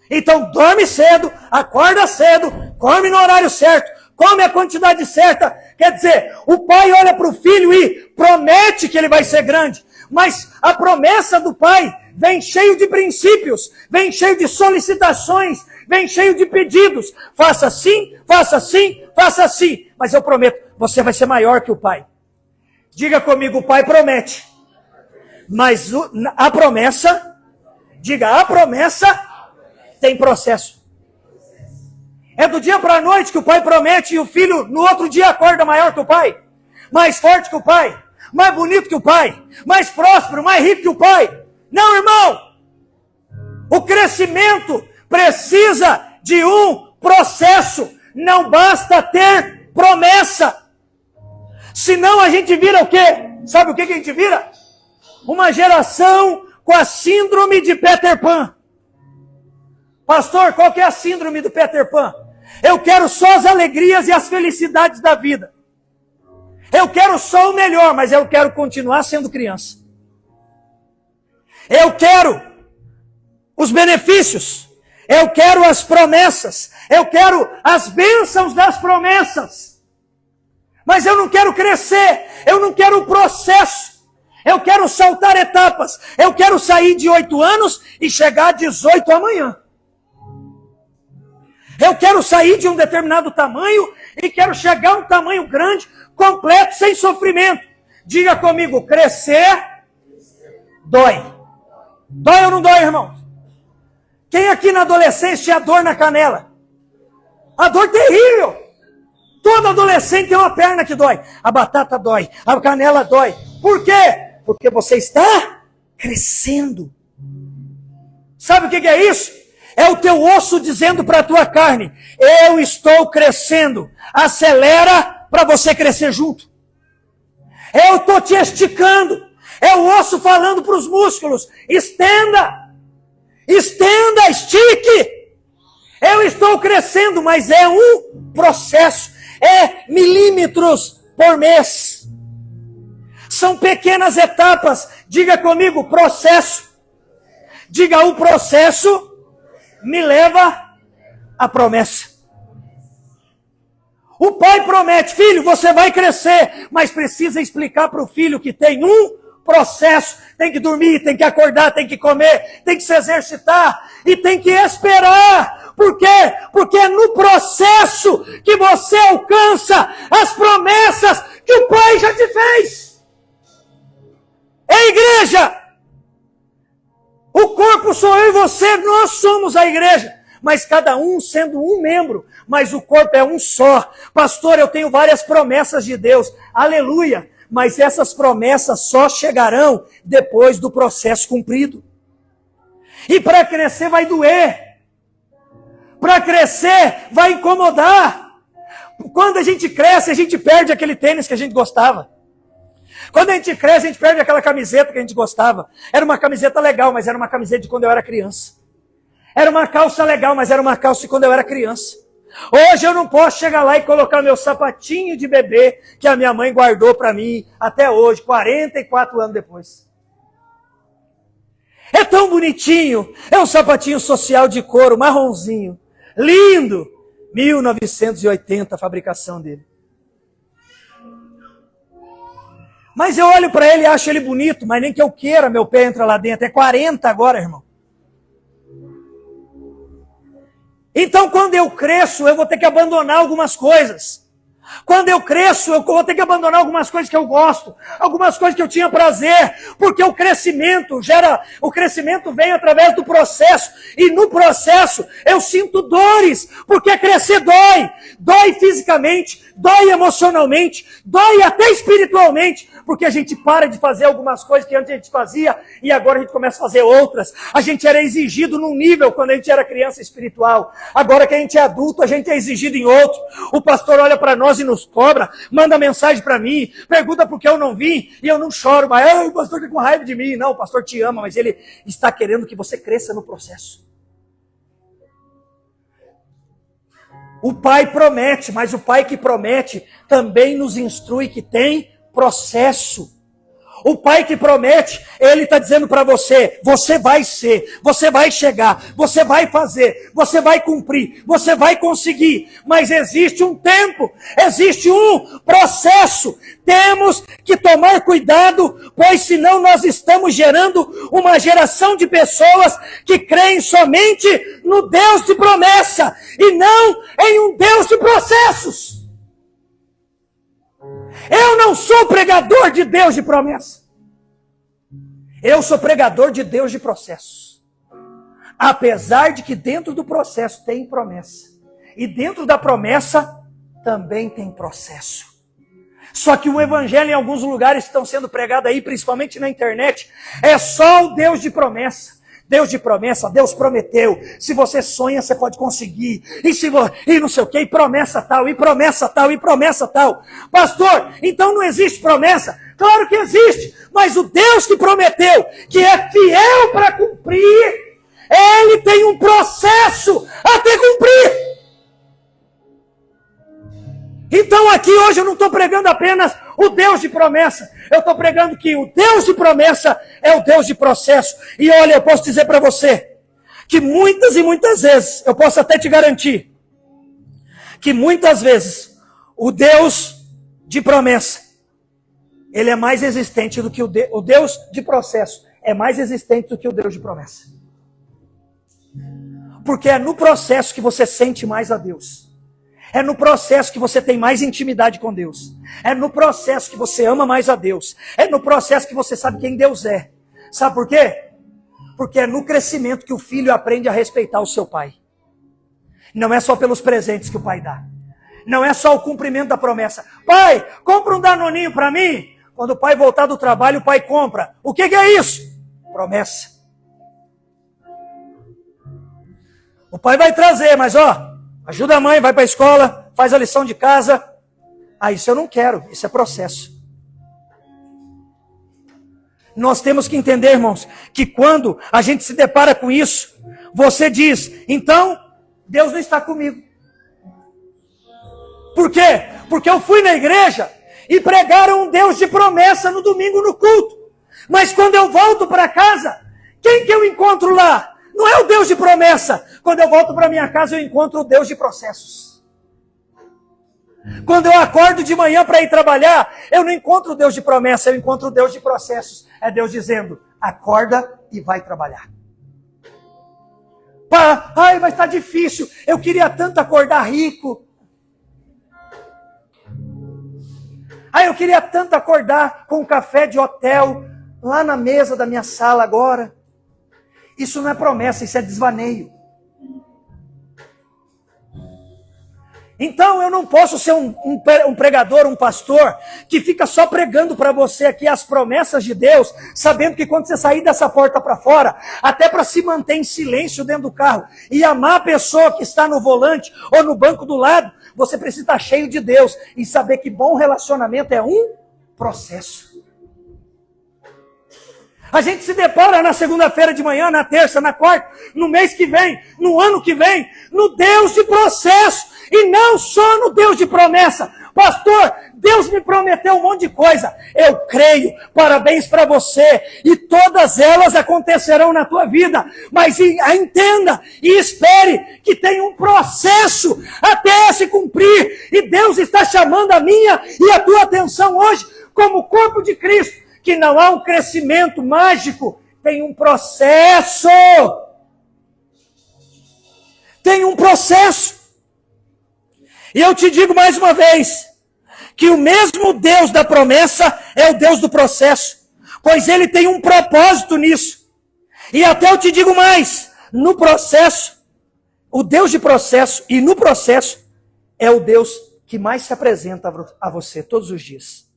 Então dorme cedo, acorda cedo, come no horário certo, come a quantidade certa. Quer dizer, o pai olha para o filho e promete que ele vai ser grande. Mas a promessa do pai vem cheio de princípios, vem cheio de solicitações, vem cheio de pedidos. Faça assim, faça assim, faça assim. Mas eu prometo, você vai ser maior que o pai. Diga comigo, o pai promete. Mas a promessa, diga, a promessa tem processo. É do dia para a noite que o pai promete e o filho no outro dia acorda maior que o pai, mais forte que o pai, mais bonito que o pai, mais próspero, mais rico que o pai. Não, irmão! O crescimento precisa de um processo. Não basta ter promessa. Senão a gente vira o quê? Sabe o que a gente vira? Uma geração com a síndrome de Peter Pan. Pastor, qual que é a síndrome do Peter Pan? Eu quero só as alegrias e as felicidades da vida. Eu quero só o melhor, mas eu quero continuar sendo criança. Eu quero os benefícios. Eu quero as promessas. Eu quero as bênçãos das promessas. Mas eu não quero crescer. Eu não quero o processo. Eu quero saltar etapas. Eu quero sair de 8 anos e chegar a 18 amanhã. Eu quero sair de um determinado tamanho e quero chegar a um tamanho grande, completo, sem sofrimento. Diga comigo, crescer dói. Dói ou não dói, irmão? Quem aqui na adolescência tinha dor na canela? A dor terrível. Todo adolescente tem uma perna que dói. A batata dói, a canela dói. Por quê? Porque você está crescendo. Sabe o que é isso? É o teu osso dizendo para a tua carne, eu estou crescendo. Acelera para você crescer junto. Eu estou te esticando. É o osso falando para os músculos, estenda. Estenda, estique. Eu estou crescendo, mas é um processo. É milímetros por mês. São pequenas etapas. Diga comigo, processo. Diga, o processo me leva à promessa. O pai promete, filho, você vai crescer, mas precisa explicar para o filho que tem um processo. Tem que dormir, tem que acordar, tem que comer, tem que se exercitar e tem que esperar. Por quê? Porque é no processo que você alcança as promessas que o pai já te fez. É igreja! O corpo sou eu e você, nós somos a igreja. Mas cada um sendo um membro, mas o corpo é um só. Pastor, eu tenho várias promessas de Deus. Aleluia! Mas essas promessas só chegarão depois do processo cumprido. E para crescer vai doer. Para crescer vai incomodar. Quando a gente cresce, a gente perde aquele tênis que a gente gostava. Quando a gente cresce, a gente perde aquela camiseta que a gente gostava. Era uma camiseta legal, mas era uma camiseta de quando eu era criança. Era uma calça legal, mas era uma calça de quando eu era criança. Hoje eu não posso chegar lá e colocar meu sapatinho de bebê que a minha mãe guardou para mim até hoje, 44 anos depois. É tão bonitinho. É um sapatinho social de couro, marronzinho. Lindo. 1980 a fabricação dele. Mas eu olho para ele e acho ele bonito, mas nem que eu queira, meu pé entra lá dentro. É 40 agora, irmão. Então, quando eu cresço, eu vou ter que abandonar algumas coisas. Quando eu cresço, eu vou ter que abandonar algumas coisas que eu gosto, algumas coisas que eu tinha prazer, porque o crescimento vem através do processo, e no processo eu sinto dores, porque crescer dói, dói fisicamente, dói emocionalmente, dói até espiritualmente, porque a gente para de fazer algumas coisas que antes a gente fazia, e agora a gente começa a fazer outras. A gente era exigido num nível quando a gente era criança espiritual, agora que a gente é adulto, a gente é exigido em outro. O pastor olha para nós e nos cobra, manda mensagem para mim, pergunta por que eu não vim, e eu não choro, mas o pastor está com raiva de mim. Não, o pastor te ama, mas ele está querendo que você cresça no processo. O pai promete, mas o pai que promete também nos instrui que tem processo. O pai que promete, ele está dizendo para você, você vai ser, você vai chegar, você vai fazer, você vai cumprir, você vai conseguir. Mas existe um tempo, existe um processo. Temos que tomar cuidado, pois senão nós estamos gerando uma geração de pessoas que creem somente no Deus de promessa e não em um Deus de processos. Eu não sou pregador de Deus de promessa. Eu sou pregador de Deus de processos. Apesar de que dentro do processo tem promessa. E dentro da promessa também tem processo. Só que o evangelho em alguns lugares estão sendo pregado aí, principalmente na internet, é só o Deus de promessa. Deus de promessa, Deus prometeu. Se você sonha, você pode conseguir. E não sei o que, e promessa tal, e promessa tal, e promessa tal. Pastor, então não existe promessa? Claro que existe, mas o Deus que prometeu, que é fiel para cumprir, Ele tem um processo até cumprir. Então aqui hoje eu não estou pregando apenas o Deus de promessa. Eu estou pregando que o Deus de promessa é o Deus de processo. E olha, eu posso dizer para você que muitas e muitas vezes, eu posso até te garantir, que muitas vezes o Deus de promessa, ele é mais existente do que o Deus de processo. É mais existente do que o Deus de promessa. Porque é no processo que você sente mais a Deus. É no processo que você tem mais intimidade com Deus. É no processo que você ama mais a Deus. É no processo que você sabe quem Deus é. Sabe por quê? Porque é no crescimento que o filho aprende a respeitar o seu pai. Não é só pelos presentes que o pai dá. Não é só o cumprimento da promessa. Pai, compra um danoninho para mim. Quando o pai voltar do trabalho, o pai compra. O que é isso? Promessa. O pai vai trazer, mas ajuda a mãe, vai para a escola, faz a lição de casa. Isso eu não quero, isso é processo. Nós temos que entender, irmãos, que quando a gente se depara com isso, você diz, então, Deus não está comigo. Por quê? Porque eu fui na igreja e pregaram um Deus de promessa no domingo no culto. Mas quando eu volto para casa, quem que eu encontro lá? Não é o Deus de promessa. Quando eu volto para minha casa, eu encontro o Deus de processos. Quando eu acordo de manhã para ir trabalhar, eu não encontro o Deus de promessa, eu encontro o Deus de processos. É Deus dizendo, acorda e vai trabalhar. Mas está difícil, eu queria tanto acordar rico. Eu queria tanto acordar com um café de hotel, lá na mesa da minha sala agora. Isso não é promessa, isso é desvaneio. Então eu não posso ser um pregador, um pastor, que fica só pregando para você aqui as promessas de Deus, sabendo que quando você sair dessa porta para fora, até para se manter em silêncio dentro do carro e amar a pessoa que está no volante ou no banco do lado, você precisa estar cheio de Deus e saber que bom relacionamento é um processo. A gente se depara na segunda-feira de manhã, na terça, na quarta, no mês que vem, no ano que vem, no Deus de processo e não só no Deus de promessa. Pastor, Deus me prometeu um monte de coisa. Eu creio, parabéns para você e todas elas acontecerão na tua vida. Mas entenda e espere que tem um processo até se cumprir. E Deus está chamando a minha e a tua atenção hoje como corpo de Cristo. Que não há um crescimento mágico, tem um processo. Tem um processo. E eu te digo mais uma vez, que o mesmo Deus da promessa é o Deus do processo, pois Ele tem um propósito nisso. E até eu te digo mais, no processo, o Deus de processo e no processo é o Deus que mais se apresenta a você todos os dias.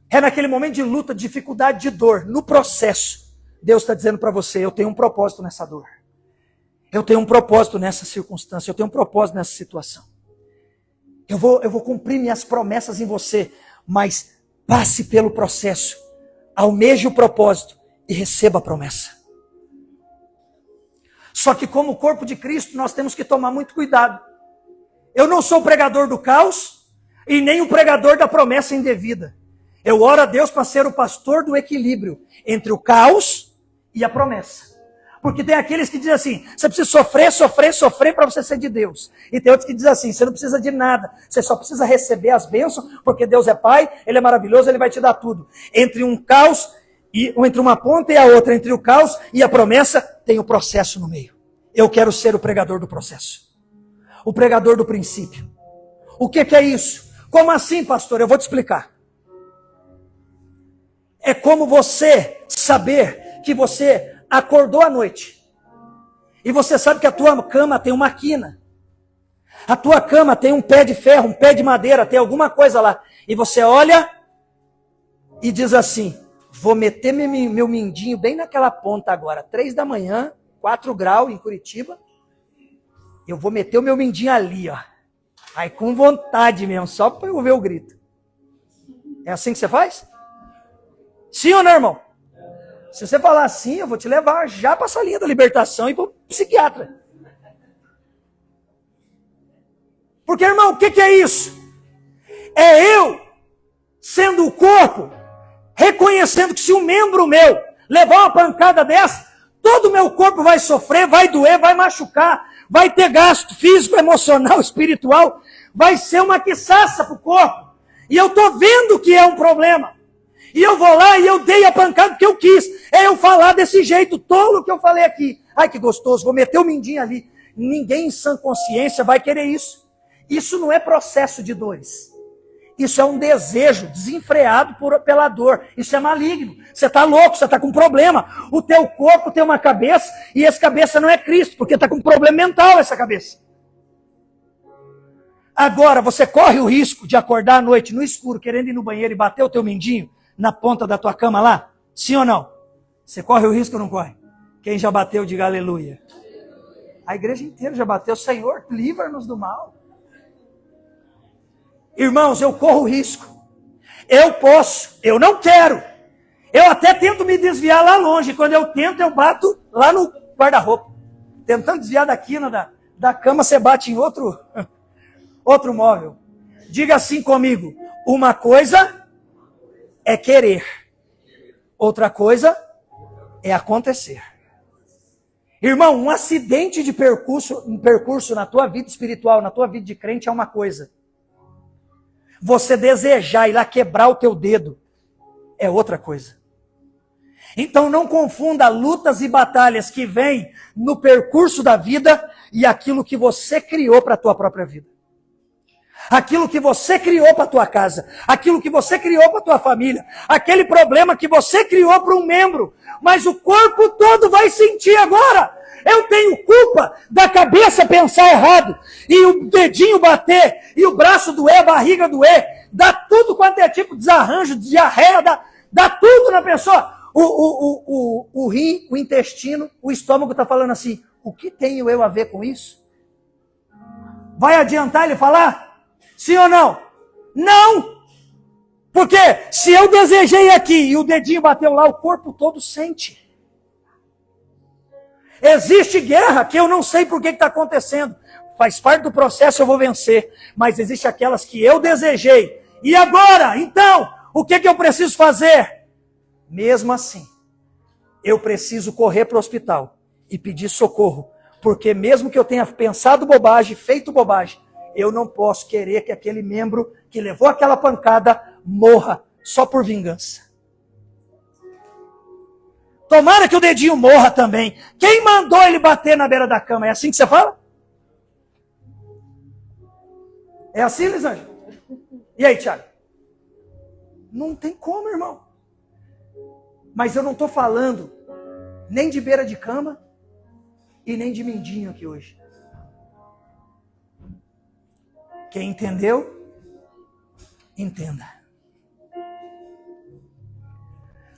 É naquele momento de luta, de dificuldade, de dor, no processo, Deus está dizendo para você, eu tenho um propósito nessa dor. Eu tenho um propósito nessa circunstância, eu tenho um propósito nessa situação. Eu vou cumprir minhas promessas em você, mas passe pelo processo, almeje o propósito e receba a promessa. Só que como corpo de Cristo, nós temos que tomar muito cuidado. Eu não sou o pregador do caos e nem o pregador da promessa indevida. Eu oro a Deus para ser o pastor do equilíbrio entre o caos e a promessa. Porque tem aqueles que dizem assim, você precisa sofrer para você ser de Deus. E tem outros que dizem assim, você não precisa de nada, você só precisa receber as bênçãos, porque Deus é Pai, Ele é maravilhoso, Ele vai te dar tudo. Entre um caos, entre uma ponta e a outra, entre o caos e a promessa, tem o processo no meio. Eu quero ser o pregador do processo. O pregador do princípio. O que é isso? Como assim, pastor? Eu vou te explicar. É como você saber que você acordou à noite. E você sabe que a tua cama tem uma quina. A tua cama tem um pé de ferro, um pé de madeira, tem alguma coisa lá. E você olha e diz assim, Vou meter meu mindinho bem naquela ponta agora, 3 da manhã, 4 graus em Curitiba. Eu vou meter o meu mindinho ali, ó. Aí com vontade mesmo, só para eu ver o grito. É assim que você faz? Sim ou não, irmão? Se você falar assim, eu vou te levar já para a salinha da libertação e para o psiquiatra. Porque, irmão, o que é isso? É eu, sendo o corpo, reconhecendo que se um membro meu levar uma pancada dessa, todo o meu corpo vai sofrer, vai doer, vai machucar, vai ter gasto físico, emocional, espiritual, vai ser uma quiçaça para o corpo. E eu estou vendo que é um problema. E eu vou lá e eu dei a pancada porque eu quis. É eu falar desse jeito tolo que eu falei aqui. Ai, que gostoso, vou meter o mindinho ali. Ninguém em sã consciência vai querer isso. Isso não é processo de dores. Isso é um desejo desenfreado pela dor. Isso é maligno. Você está louco, você está com problema. O teu corpo tem uma cabeça e essa cabeça não é Cristo, porque está com problema mental essa cabeça. Agora, você corre o risco de acordar à noite no escuro, querendo ir no banheiro e bater o teu mindinho na ponta da tua cama lá? Sim ou não? Você corre o risco ou não corre? Quem já bateu, diga aleluia. A igreja inteira já bateu. Senhor, livra-nos do mal. Irmãos, eu corro risco. Eu posso, eu não quero. Eu até tento me desviar lá longe. Quando eu tento, eu bato lá no guarda-roupa. Tentando desviar da quina da cama, você bate em outro móvel. Diga assim comigo. Uma coisa é querer. Outra coisa é acontecer. Irmão, um acidente de percurso na tua vida espiritual, na tua vida de crente é uma coisa. Você desejar ir lá quebrar o teu dedo é outra coisa. Então não confunda lutas e batalhas que vêm no percurso da vida e aquilo que você criou para a tua própria vida. Aquilo que você criou para a tua casa, aquilo que você criou para a tua família, aquele problema que você criou para um membro, mas o corpo todo vai sentir agora. Eu tenho culpa da cabeça pensar errado, e o dedinho bater, e o braço doer, a barriga doer, dá tudo quanto é tipo de desarranjo, diarreia, dá tudo na pessoa. O rim, o intestino, o estômago está falando assim, o que tenho eu a ver com isso? Vai adiantar ele falar? Sim ou não? Não! Porque se eu desejei aqui e o dedinho bateu lá, o corpo todo sente. Existe guerra que eu não sei por que está acontecendo. Faz parte do processo, eu vou vencer. Mas existe aquelas que eu desejei. E agora? Então, o que eu preciso fazer? Mesmo assim, eu preciso correr para o hospital e pedir socorro. Porque mesmo que eu tenha pensado bobagem, feito bobagem, eu não posso querer que aquele membro que levou aquela pancada morra só por vingança. Tomara que o dedinho morra também. Quem mandou ele bater na beira da cama? É assim que você fala? É assim, Lisângela? E aí, Thiago? Não tem como, irmão. Mas eu não estou falando nem de beira de cama e nem de mindinho aqui hoje. Quem entendeu, entenda.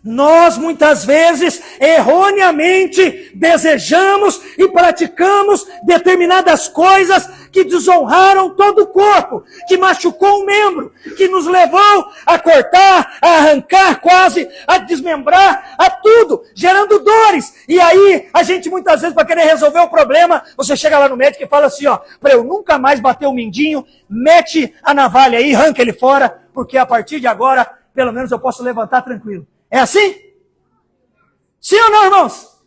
Nós, muitas vezes, erroneamente, desejamos e praticamos determinadas coisas que desonraram todo o corpo, que machucou um membro, que nos levou a cortar, a arrancar quase, a desmembrar, a tudo, gerando dores. E aí, a gente muitas vezes, para querer resolver o problema, você chega lá no médico e fala assim, ó, para eu nunca mais bater o mindinho, mete a navalha aí, arranca ele fora, porque a partir de agora, pelo menos eu posso levantar tranquilo. É assim? Sim ou não, irmãos?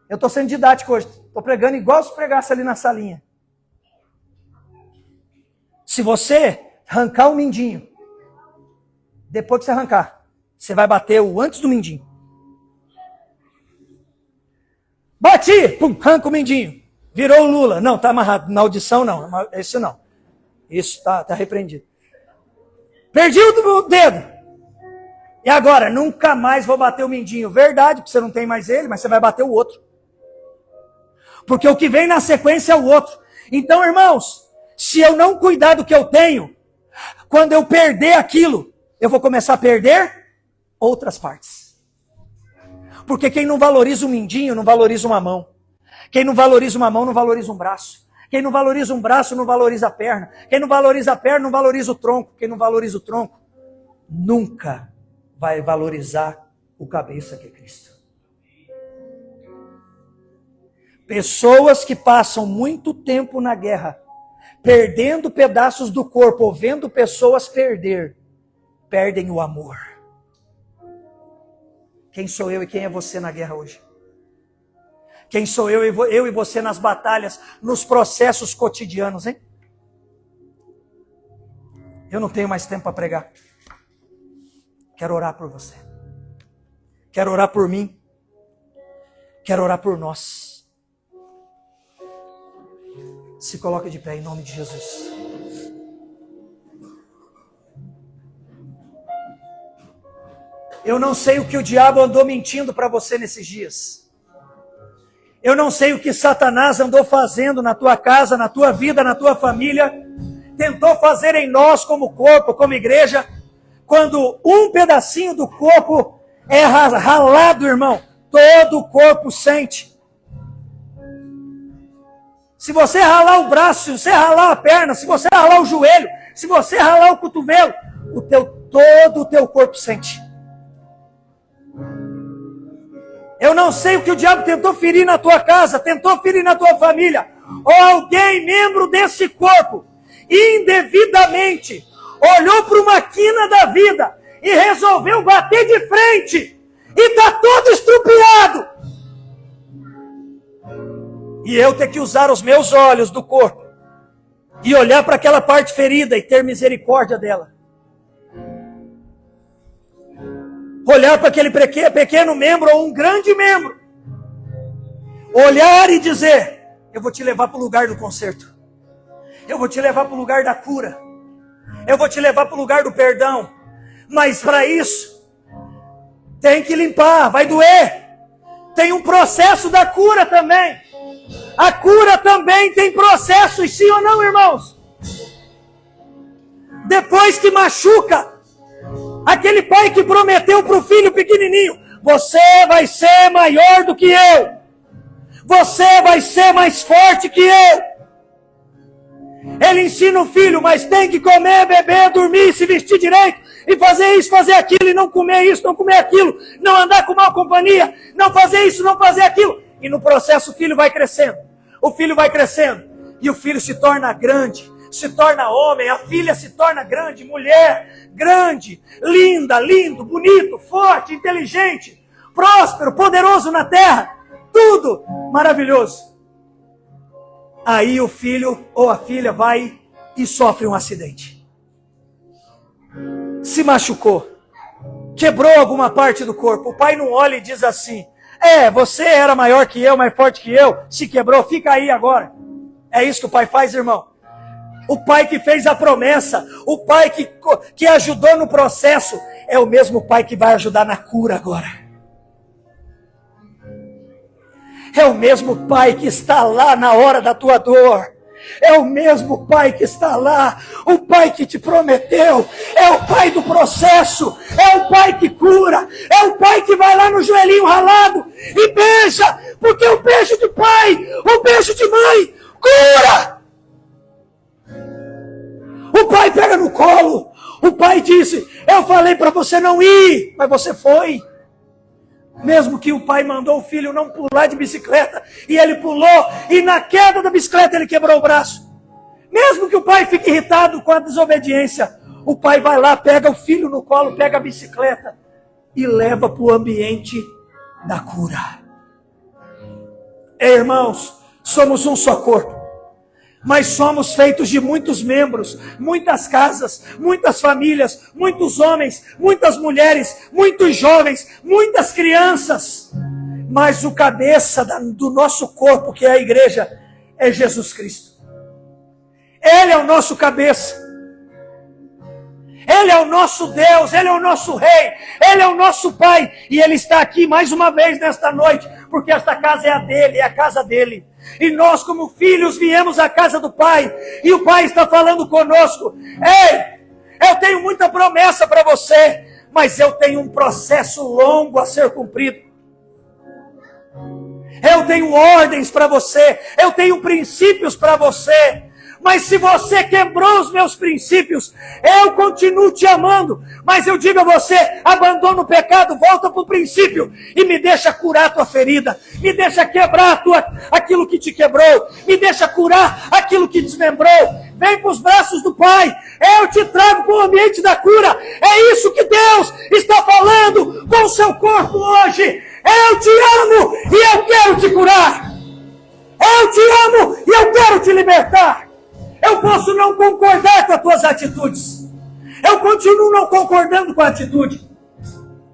Eu estou sendo didático hoje. Estou pregando igual se pregasse ali na salinha. Se você arrancar o mindinho, depois que você arrancar, você vai bater o antes do mindinho. Bati! Pum, arranca o mindinho. Virou o Lula. Não, está amarrado. Na audição, não. Isso não. Isso está repreendido. Perdi o dedo. E agora, nunca mais vou bater o mindinho. Verdade, porque você não tem mais ele, mas você vai bater o outro. Porque o que vem na sequência é o outro. Então, irmãos, se eu não cuidar do que eu tenho, quando eu perder aquilo, eu vou começar a perder outras partes. Porque quem não valoriza um mindinho, não valoriza uma mão. Quem não valoriza uma mão, não valoriza um braço. Quem não valoriza um braço, não valoriza a perna. Quem não valoriza a perna, não valoriza o tronco. Quem não valoriza o tronco, nunca vai valorizar o cabeça que é Cristo. Pessoas que passam muito tempo na guerra, perdendo pedaços do corpo, ou vendo pessoas perdem o amor. Quem sou eu e quem é você na guerra hoje? Quem sou eu e você nas batalhas, nos processos cotidianos, hein? Eu não tenho mais tempo para pregar. Quero orar por você. Quero orar por mim. Quero orar por nós. Se coloque de pé em nome de Jesus. Eu não sei o que o diabo andou mentindo para você nesses dias. Eu não sei o que Satanás andou fazendo na tua casa, na tua vida, na tua família. Tentou fazer em nós como corpo, como igreja. Quando um pedacinho do corpo é ralado, irmão, todo o corpo sente. Se você ralar o braço, se você ralar a perna, se você ralar o joelho, se você ralar o cotovelo, todo o teu corpo sente. Eu não sei o que o diabo tentou ferir na tua casa, tentou ferir na tua família, ou alguém, membro desse corpo, indevidamente, olhou para uma quina da vida e resolveu bater de frente, e está todo estrupiado. E eu ter que usar os meus olhos do corpo, e olhar para aquela parte ferida e ter misericórdia dela. Olhar para aquele pequeno membro ou um grande membro. Olhar e dizer, eu vou te levar para o lugar do conserto. Eu vou te levar para o lugar da cura. Eu vou te levar para o lugar do perdão. Mas para isso, tem que limpar, vai doer. Tem um processo da cura também. A cura também tem processos, sim ou não, irmãos? Depois que machuca, aquele pai que prometeu para o filho pequenininho, você vai ser maior do que eu. Você vai ser mais forte que eu. Ele ensina o filho, mas tem que comer, beber, dormir, se vestir direito, e fazer isso, fazer aquilo, e não comer isso, não comer aquilo, não andar com má companhia, não fazer isso, não fazer aquilo. E no processo o filho vai crescendo. O filho vai crescendo. E o filho se torna grande, se torna homem, a filha se torna grande, mulher, grande, linda, lindo, bonito, forte, inteligente, próspero, poderoso na terra, tudo maravilhoso. Aí o filho ou a filha vai e sofre um acidente. Se machucou, quebrou alguma parte do corpo. O pai não olha e diz assim, você era maior que eu, mais forte que eu, se quebrou, fica aí agora. É isso que o pai faz, irmão. O pai que fez a promessa, o pai que ajudou no processo, é o mesmo pai que vai ajudar na cura agora. É o mesmo pai que está lá na hora da tua dor. É o mesmo pai que está lá, o pai que te prometeu, é o pai do processo, é o pai que cura, é o pai que vai lá no joelhinho ralado e beija, porque o beijo de pai, o beijo de mãe, cura. O pai pega no colo, o pai disse, eu falei para você não ir, mas você foi. Mesmo que o pai mandou o filho não pular de bicicleta, e ele pulou, e na queda da bicicleta ele quebrou o braço. Mesmo que o pai fique irritado com a desobediência, o pai vai lá, pega o filho no colo, pega a bicicleta, e leva para o ambiente da cura. Irmãos, somos um só corpo. Mas somos feitos de muitos membros, muitas casas, muitas famílias, muitos homens, muitas mulheres, muitos jovens, muitas crianças. Mas o cabeça do nosso corpo, que é a igreja, é Jesus Cristo. Ele é o nosso cabeça. Ele é o nosso Deus, Ele é o nosso Rei, Ele é o nosso Pai. E Ele está aqui mais uma vez nesta noite, porque esta casa é a dEle, é a casa dEle. E nós como filhos viemos à casa do Pai, e o Pai está falando conosco. Ei, eu tenho muita promessa para você, mas eu tenho um processo longo a ser cumprido. Eu tenho ordens para você, eu tenho princípios para você. Mas se você quebrou os meus princípios, eu continuo te amando. Mas eu digo a você, abandona o pecado, volta para o princípio e me deixa curar a tua ferida. Me deixa quebrar aquilo que te quebrou. Me deixa curar aquilo que desmembrou. Vem para os braços do Pai. Eu te trago para o ambiente da cura. É isso que Deus está falando com o seu corpo hoje. Eu te amo e eu quero te curar. Eu te amo e eu quero te libertar. Eu posso não concordar com as tuas atitudes. Eu continuo não concordando com a atitude.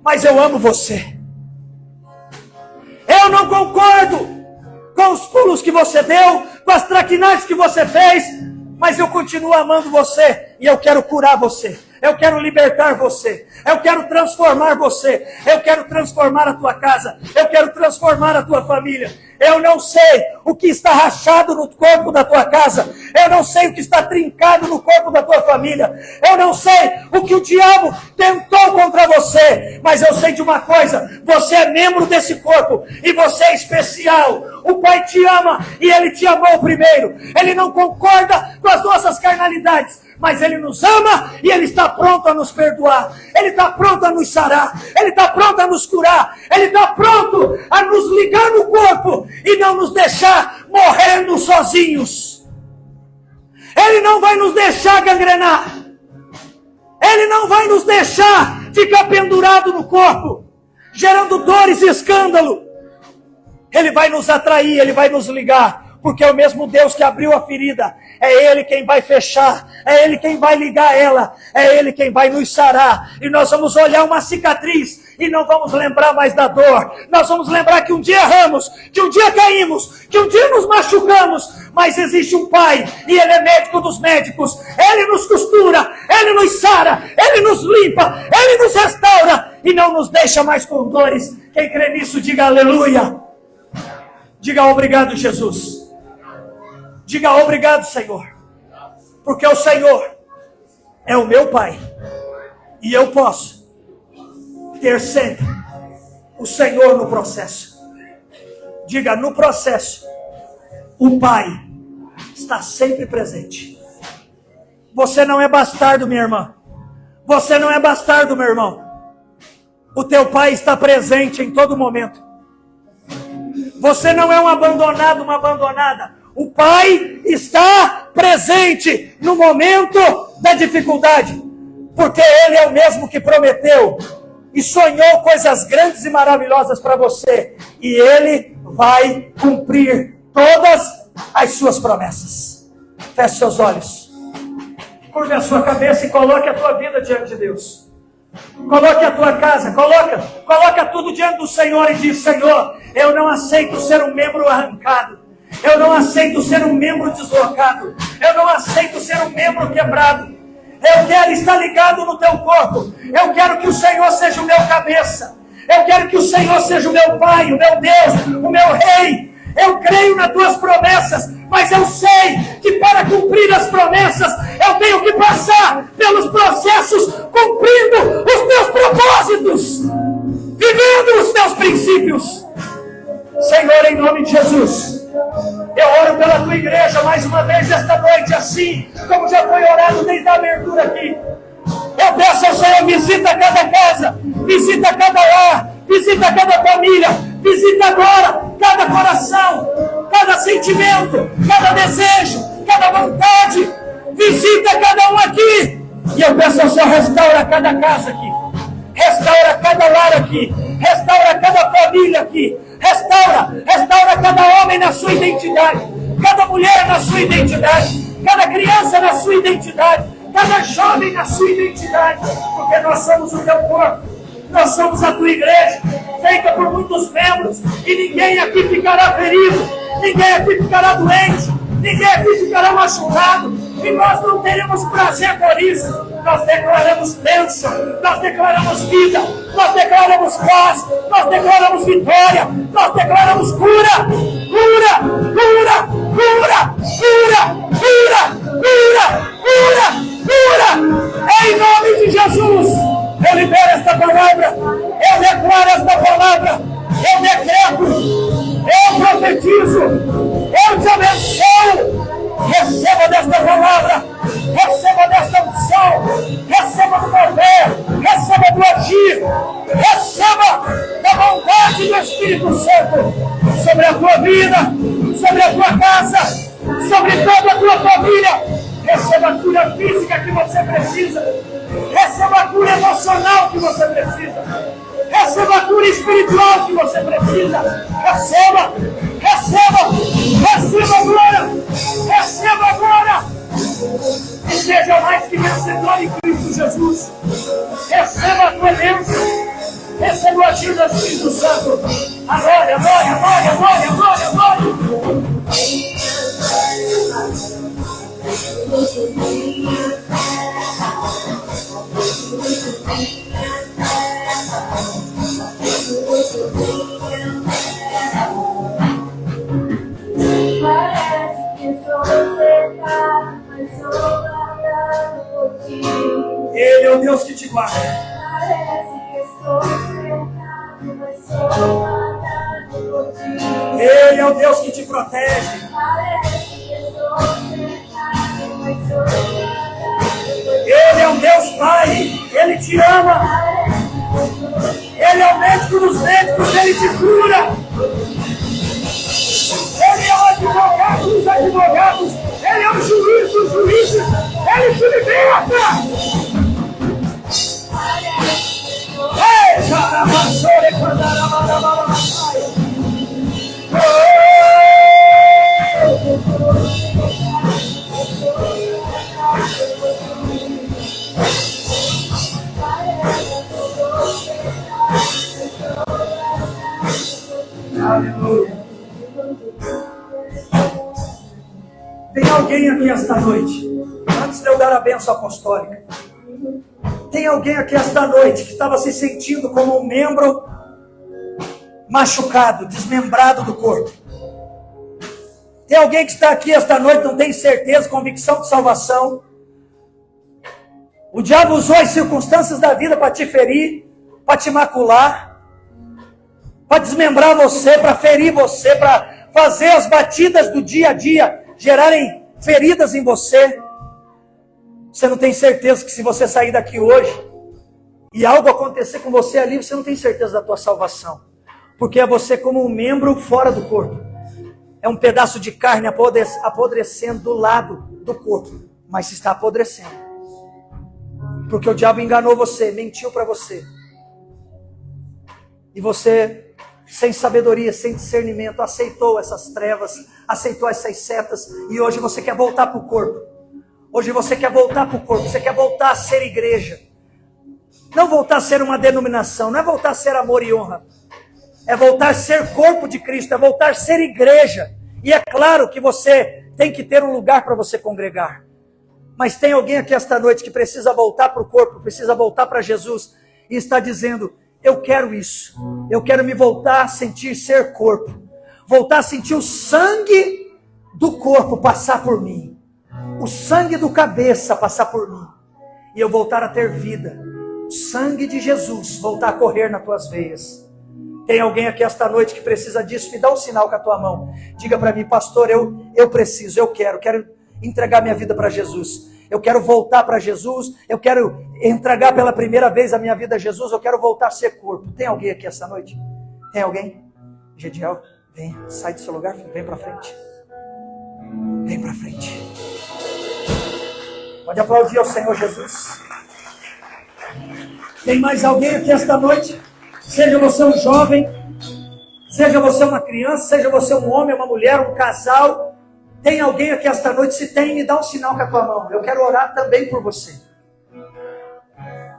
Mas eu amo você. Eu não concordo com os pulos que você deu, com as traquinagens que você fez. Mas eu continuo amando você. E eu quero curar você. Eu quero libertar você. Eu quero transformar você. Eu quero transformar a tua casa. Eu quero transformar a tua família. Eu não sei o que está rachado no corpo da tua casa. Eu não sei o que está trincado no corpo da tua família. Eu não sei o que o diabo tentou contra você. Mas eu sei de uma coisa. Você é membro desse corpo. E você é especial. O Pai te ama e Ele te amou primeiro. Ele não concorda com as nossas carnalidades. Mas Ele nos ama e Ele está pronto a nos perdoar. Ele está pronto a nos sarar. Ele está pronto a nos curar. Ele está pronto a nos ligar no corpo e não nos deixar morrendo sozinhos. Ele não vai nos deixar gangrenar. Ele não vai nos deixar ficar pendurado no corpo, gerando dores e escândalo. Ele vai nos atrair, Ele vai nos ligar. Porque é o mesmo Deus que abriu a ferida. É Ele quem vai fechar. É Ele quem vai ligar ela. É Ele quem vai nos sarar. E nós vamos olhar uma cicatriz e não vamos lembrar mais da dor. Nós vamos lembrar que um dia erramos, que um dia caímos, que um dia nos machucamos. Mas existe um Pai e Ele é médico dos médicos. Ele nos costura, Ele nos sara, Ele nos limpa, Ele nos restaura e não nos deixa mais com dores. Quem crê nisso, diga aleluia. Diga obrigado, Jesus. Diga obrigado, Senhor, porque o Senhor é o meu Pai, e eu posso ter sempre o Senhor no processo. Diga, no processo, o Pai está sempre presente. Você não é bastardo, minha irmã. Você não é bastardo, meu irmão. O teu Pai está presente em todo momento. Você não é um abandonado, uma abandonada. O Pai está presente no momento da dificuldade, porque Ele é o mesmo que prometeu e sonhou coisas grandes e maravilhosas para você, e Ele vai cumprir todas as suas promessas. Feche seus olhos, curve a sua cabeça e coloque a tua vida diante de Deus. Coloque a tua casa, coloca tudo diante do Senhor e diz: Senhor, eu não aceito ser um membro arrancado. Eu não aceito ser um membro deslocado. Eu não aceito ser um membro quebrado. Eu quero estar ligado no teu corpo. Eu quero que o Senhor seja o meu cabeça. Eu quero que o Senhor seja o meu Pai, o meu Deus, o meu Rei. Eu creio nas tuas promessas, mas eu sei que para cumprir as promessas, eu tenho que passar pelos processos, cumprindo os teus propósitos, vivendo os teus princípios. Senhor, em nome de Jesus, eu oro pela tua igreja mais uma vez esta noite, assim como já foi orado desde a abertura aqui. Eu peço ao Senhor, visita cada casa, visita cada lar, visita cada família, visita agora cada coração, cada sentimento, cada desejo, cada vontade. Visita cada um aqui. E eu peço ao Senhor, restaura cada casa aqui, restaura cada lar aqui, restaura cada família aqui. Restaura cada homem na sua identidade, cada mulher na sua identidade, cada criança na sua identidade, cada jovem na sua identidade, porque nós somos o teu corpo, nós somos a tua igreja, feita por muitos membros, e ninguém aqui ficará ferido, ninguém aqui ficará doente, ninguém aqui ficará machucado, e nós não teremos prazer por isso. Nós declaramos bênção, nós declaramos vida, nós declaramos paz, nós declaramos vitória, nós declaramos cura, cura, cura, cura, cura, cura, cura, cura, cura. Em nome de Jesus, eu libero esta palavra, eu declaro esta palavra, eu decreto, eu do agir. Receba a vontade do Espírito Santo sobre a tua vida, sobre a tua casa, sobre toda a tua família. Receba a cura física que você precisa. Receba a cura emocional que você precisa. Receba a cura espiritual que você precisa. Receba, receba, receba agora. Receba agora. E seja mais que vencedor em Cristo Jesus. Receba a tua bênção. Receba o agir do Espírito Santo. Agora, agora, agora, agora, agora, agora. Parece que sou cercado, mas sou guardado por ti. Ele é o Deus que te guarda. Parece que estou cercado, mas sou guardado por ti. Ele é o Deus que te protege. Parece que estou cercado, mas sou guardado por ti. Ele é o Deus Pai. Ele te ama. Ele é o médico dos médicos. Ele te cura. Ele é o advogado dos advogados. Ele é o juiz dos juízes. Ele te liberta. Ei, caramassore, candarabarabarabaraia. Aleluia. Tem alguém aqui esta noite, antes de eu dar a bênção apostólica, tem alguém aqui esta noite que estava se sentindo como um membro machucado, desmembrado do corpo. Tem alguém que está aqui esta noite, não tem certeza, convicção de salvação. O diabo usou as circunstâncias da vida para te ferir, para te macular, para desmembrar você, para ferir você, para fazer as batidas do dia a dia gerarem feridas em você. Você não tem certeza que se você sair daqui hoje e algo acontecer com você ali, você não tem certeza da tua salvação. Porque é você como um membro fora do corpo. É um pedaço de carne apodrecendo do lado do corpo, mas está apodrecendo. Porque o diabo enganou você, mentiu para você. E você, sem sabedoria, sem discernimento, aceitou essas trevas, aceitou essas setas, e hoje você quer voltar para o corpo. Hoje você quer voltar para o corpo, você quer voltar a ser igreja. Não voltar a ser uma denominação, não é voltar a ser amor e honra. É voltar a ser corpo de Cristo, é voltar a ser igreja. E é claro que você tem que ter um lugar para você congregar. Mas tem alguém aqui esta noite que precisa voltar para o corpo, precisa voltar para Jesus, e está dizendo: eu quero isso. Eu quero me voltar a sentir ser corpo. Voltar a sentir o sangue do corpo passar por mim. O sangue do cabeça passar por mim. E eu voltar a ter vida. O sangue de Jesus voltar a correr nas tuas veias. Tem alguém aqui esta noite que precisa disso? Me dá um sinal com a tua mão. Diga para mim: pastor, eu preciso, eu quero entregar minha vida para Jesus. Eu quero voltar para Jesus. Eu quero entregar pela primeira vez a minha vida a Jesus. Eu quero voltar a ser corpo. Tem alguém aqui esta noite? Tem alguém? Gediel, vem, sai do seu lugar, vem para frente. Vem para frente. Pode aplaudir ao Senhor Jesus. Tem mais alguém aqui esta noite? Seja você um jovem, seja você uma criança, seja você um homem, uma mulher, um casal. Tem alguém aqui esta noite? Se tem, me dá um sinal com a tua mão. Eu quero orar também por você.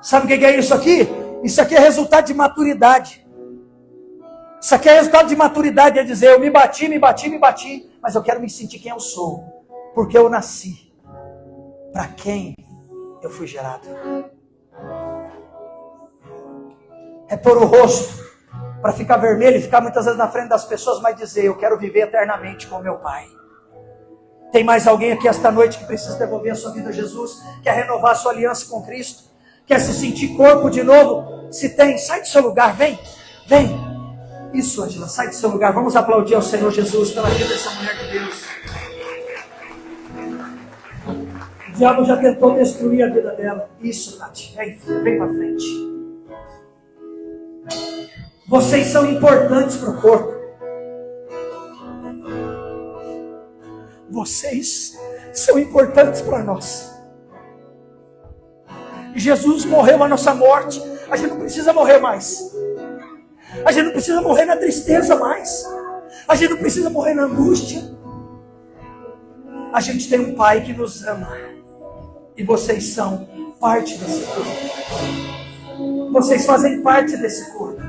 Sabe o que é isso aqui? Isso aqui é resultado de maturidade. Isso aqui é resultado de maturidade. É dizer: eu me bati, mas eu quero me sentir quem eu sou. Porque eu nasci. Para quem eu fui gerado. É pôr o rosto para ficar vermelho e ficar muitas vezes na frente das pessoas, mas dizer: eu quero viver eternamente com meu Pai. Tem mais alguém aqui esta noite que precisa devolver a sua vida a Jesus? Quer renovar a sua aliança com Cristo? Quer se sentir corpo de novo? Se tem, sai do seu lugar, vem. Isso, Ângela, sai do seu lugar. Vamos aplaudir ao Senhor Jesus pela vida dessa mulher de Deus. O diabo já tentou destruir a vida dela. Isso, Tati, vem para frente. Vocês são importantes para o corpo. Vocês são importantes para nós. Jesus morreu a nossa morte. A gente não precisa morrer mais. A gente não precisa morrer na tristeza mais. A gente não precisa morrer na angústia. A gente tem um Pai que nos ama. E vocês são parte desse corpo. Vocês fazem parte desse corpo.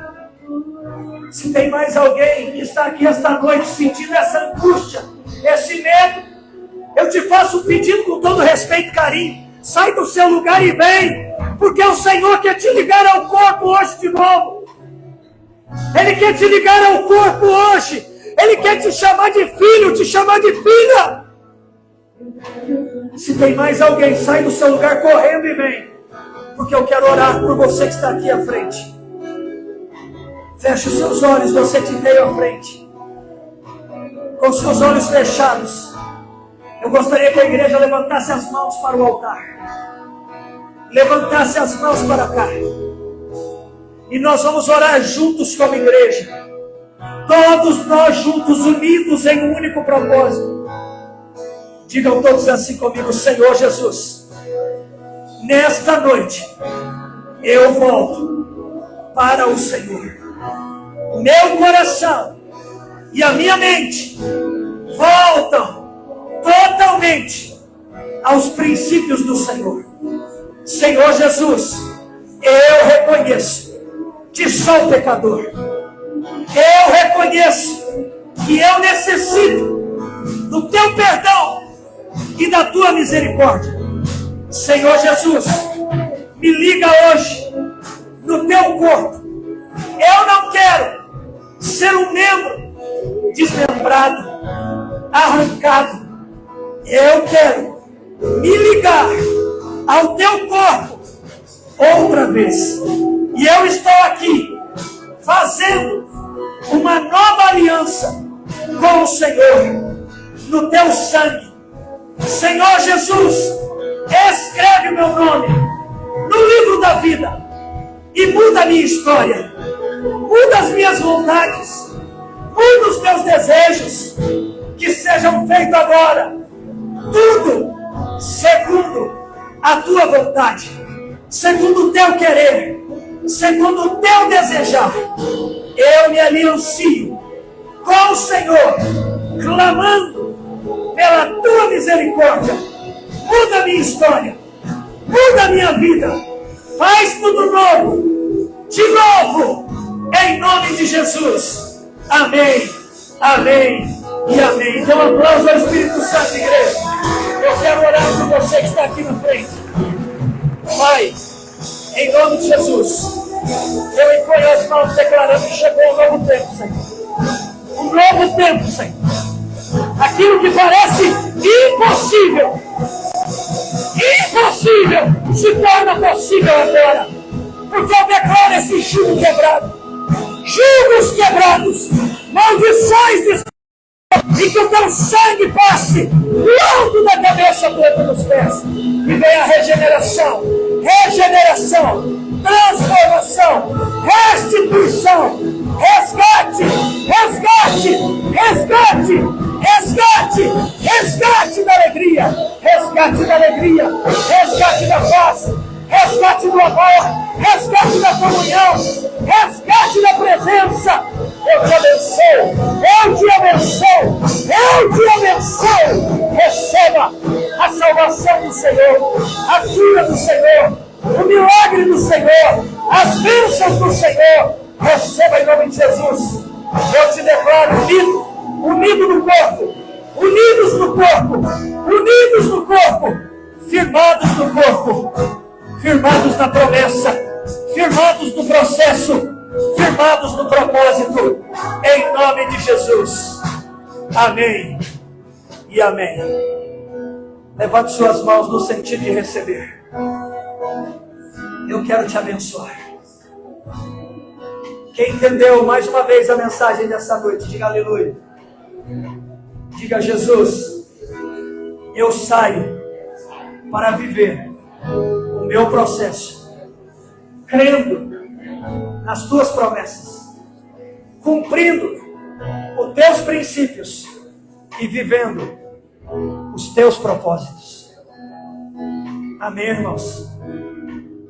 Se tem mais alguém que está aqui esta noite sentindo essa angústia, esse medo, eu te faço um pedido com todo respeito e carinho. Sai do seu lugar e vem, porque o Senhor quer te ligar ao corpo hoje de novo. Ele quer te ligar ao corpo hoje. Ele quer te chamar de filho, te chamar de filha. Se tem mais alguém, sai do seu lugar correndo e vem, porque eu quero orar por você que está aqui à frente. Feche os seus olhos, você que veio à frente. Com os seus olhos fechados, eu gostaria que a igreja levantasse as mãos para o altar. Levantasse as mãos para cá. E nós vamos orar juntos como igreja. Todos nós juntos, unidos em um único propósito. Digam todos assim comigo: Senhor Jesus, nesta noite, eu volto para o Senhor. O meu coração e a minha mente voltam totalmente aos princípios do Senhor. Senhor Jesus, eu reconheço que sou pecador. Eu reconheço que eu necessito do teu perdão e da tua misericórdia. Senhor Jesus, me liga hoje no teu corpo. Eu não quero ser um membro desmembrado, arrancado. Eu quero me ligar ao teu corpo outra vez. E eu estou aqui fazendo uma nova aliança com o Senhor no teu sangue. Senhor Jesus, escreve meu nome no livro da vida e muda a minha história, muda as minhas vontades, muda os meus desejos, que sejam feitos agora tudo segundo a tua vontade, segundo o teu querer, segundo o teu desejar. Eu me aliancio com o Senhor, clamando pela tua misericórdia. Muda a minha história, muda a minha vida, faz tudo novo, de novo, em nome de Jesus. Amém, amém e amém. Então, um aplauso ao Espírito Santo, igreja. Eu quero orar por você que está aqui na frente. Pai, em nome de Jesus, eu imponho as mãos declarando que chegou um novo tempo, Senhor. Um novo tempo, Senhor. Aquilo que parece impossível, se torna possível agora. Porque eu declaro esse jugo quebrado, jugos quebrados, maldições e que o teu sangue passe do alto da cabeça toda nos pés. E venha a regeneração, transformação, restituição, resgate da alegria, resgate da paz, resgate do amor, resgate da comunhão, resgate da presença. Eu te abençoo. Receba a salvação do Senhor, a cura do Senhor, o milagre do Senhor, as bênçãos do Senhor. Receba em nome de Jesus. Eu te declaro unido no corpo, unidos no corpo, firmados no corpo, firmados na promessa, firmados no processo, firmados no propósito, em nome de Jesus. Amém e amém. Levante suas mãos no sentido de receber. Eu quero te abençoar. Quem entendeu mais uma vez a mensagem dessa noite, diga aleluia. Diga: Jesus, eu saio para viver o meu processo, crendo nas tuas promessas, cumprindo os teus princípios e vivendo os teus propósitos. Amém, irmãos?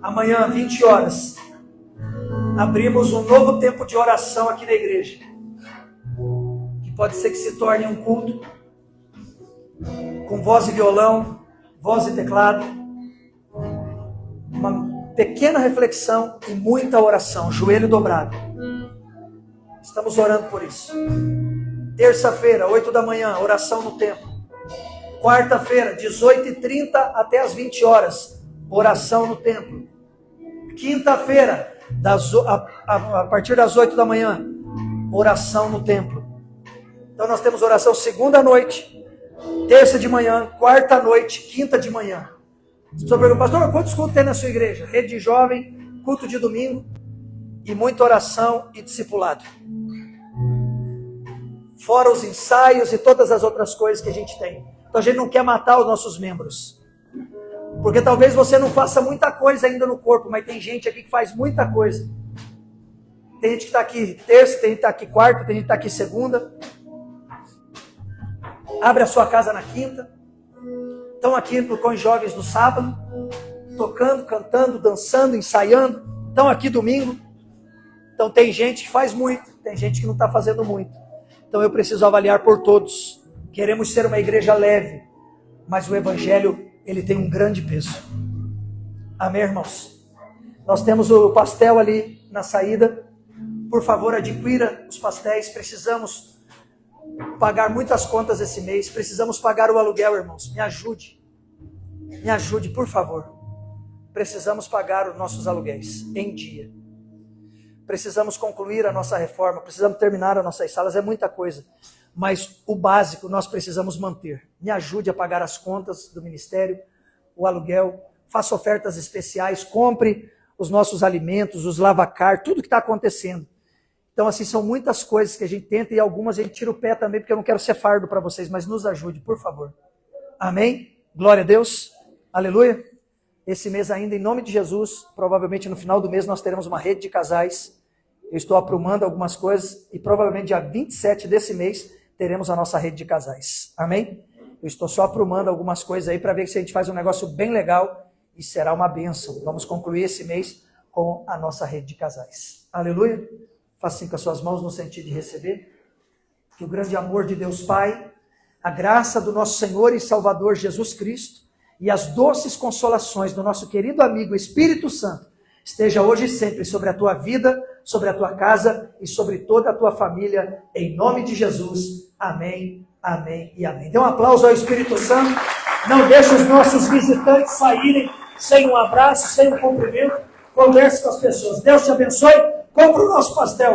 Amanhã, 20 horas, abrimos um novo tempo de oração aqui na igreja, que pode ser que se torne um culto com voz e violão, voz e teclado, uma pequena reflexão e muita oração, joelho dobrado. Estamos orando por isso. Terça-feira, 8 da manhã, oração no templo. Quarta-feira, 18h30 até as 20 horas, oração no templo. Quinta-feira, a partir das 8 da manhã, oração no templo. Então nós temos oração segunda noite, terça de manhã, quarta noite, quinta de manhã. Você pergunta, pastor, quantos cultos tem na sua igreja? Rede de jovem, culto de domingo e muita oração e discipulado. Fora os ensaios e todas as outras coisas que a gente tem. Então a gente não quer matar os nossos membros. Porque talvez você não faça muita coisa ainda no corpo, mas tem gente aqui que faz muita coisa. Tem gente que está aqui terça, tem gente que está aqui quarta, tem gente que está aqui segunda. Abre a sua casa na quinta. Estão aqui com os jovens no sábado, tocando, cantando, dançando, ensaiando. Estão aqui domingo. Então tem gente que faz muito, tem gente que não está fazendo muito. Então eu preciso avaliar por todos. Queremos ser uma igreja leve, mas o evangelho, ele tem um grande peso. Amém, irmãos? Nós temos o pastel ali na saída. Por favor, adquira os pastéis. Precisamos pagar muitas contas esse mês. Precisamos pagar o aluguel, irmãos. Me ajude. Me ajude, por favor. Precisamos pagar os nossos aluguéis em dia. Precisamos concluir a nossa reforma. Precisamos terminar as nossas salas. É muita coisa. Mas o básico nós precisamos manter. Me ajude a pagar as contas do ministério, o aluguel. Faça ofertas especiais. Compre os nossos alimentos, os lavacar, tudo que está acontecendo. Então, assim, são muitas coisas que a gente tenta e algumas a gente tira o pé também, porque eu não quero ser fardo para vocês, mas nos ajude, por favor. Amém? Glória a Deus. Aleluia. Esse mês ainda, em nome de Jesus, provavelmente no final do mês nós teremos uma rede de casais. Eu estou aprumando algumas coisas e provavelmente dia 27 desse mês teremos a nossa rede de casais. Amém? Eu estou só aprumando algumas coisas aí para ver se a gente faz um negócio bem legal e será uma bênção. Vamos concluir esse mês com a nossa rede de casais. Aleluia. Faça assim com as suas mãos no sentido de receber. Que o grande amor de Deus Pai, a graça do nosso Senhor e Salvador Jesus Cristo e as doces consolações do nosso querido amigo Espírito Santo esteja hoje e sempre sobre a tua vida, sobre a tua casa e sobre toda a tua família, em nome de Jesus. Amém, amém e amém. Dê um aplauso ao Espírito Santo. Não deixe os nossos visitantes saírem sem um abraço, sem um cumprimento. Converse com as pessoas. Deus te abençoe. Compre o nosso pastel.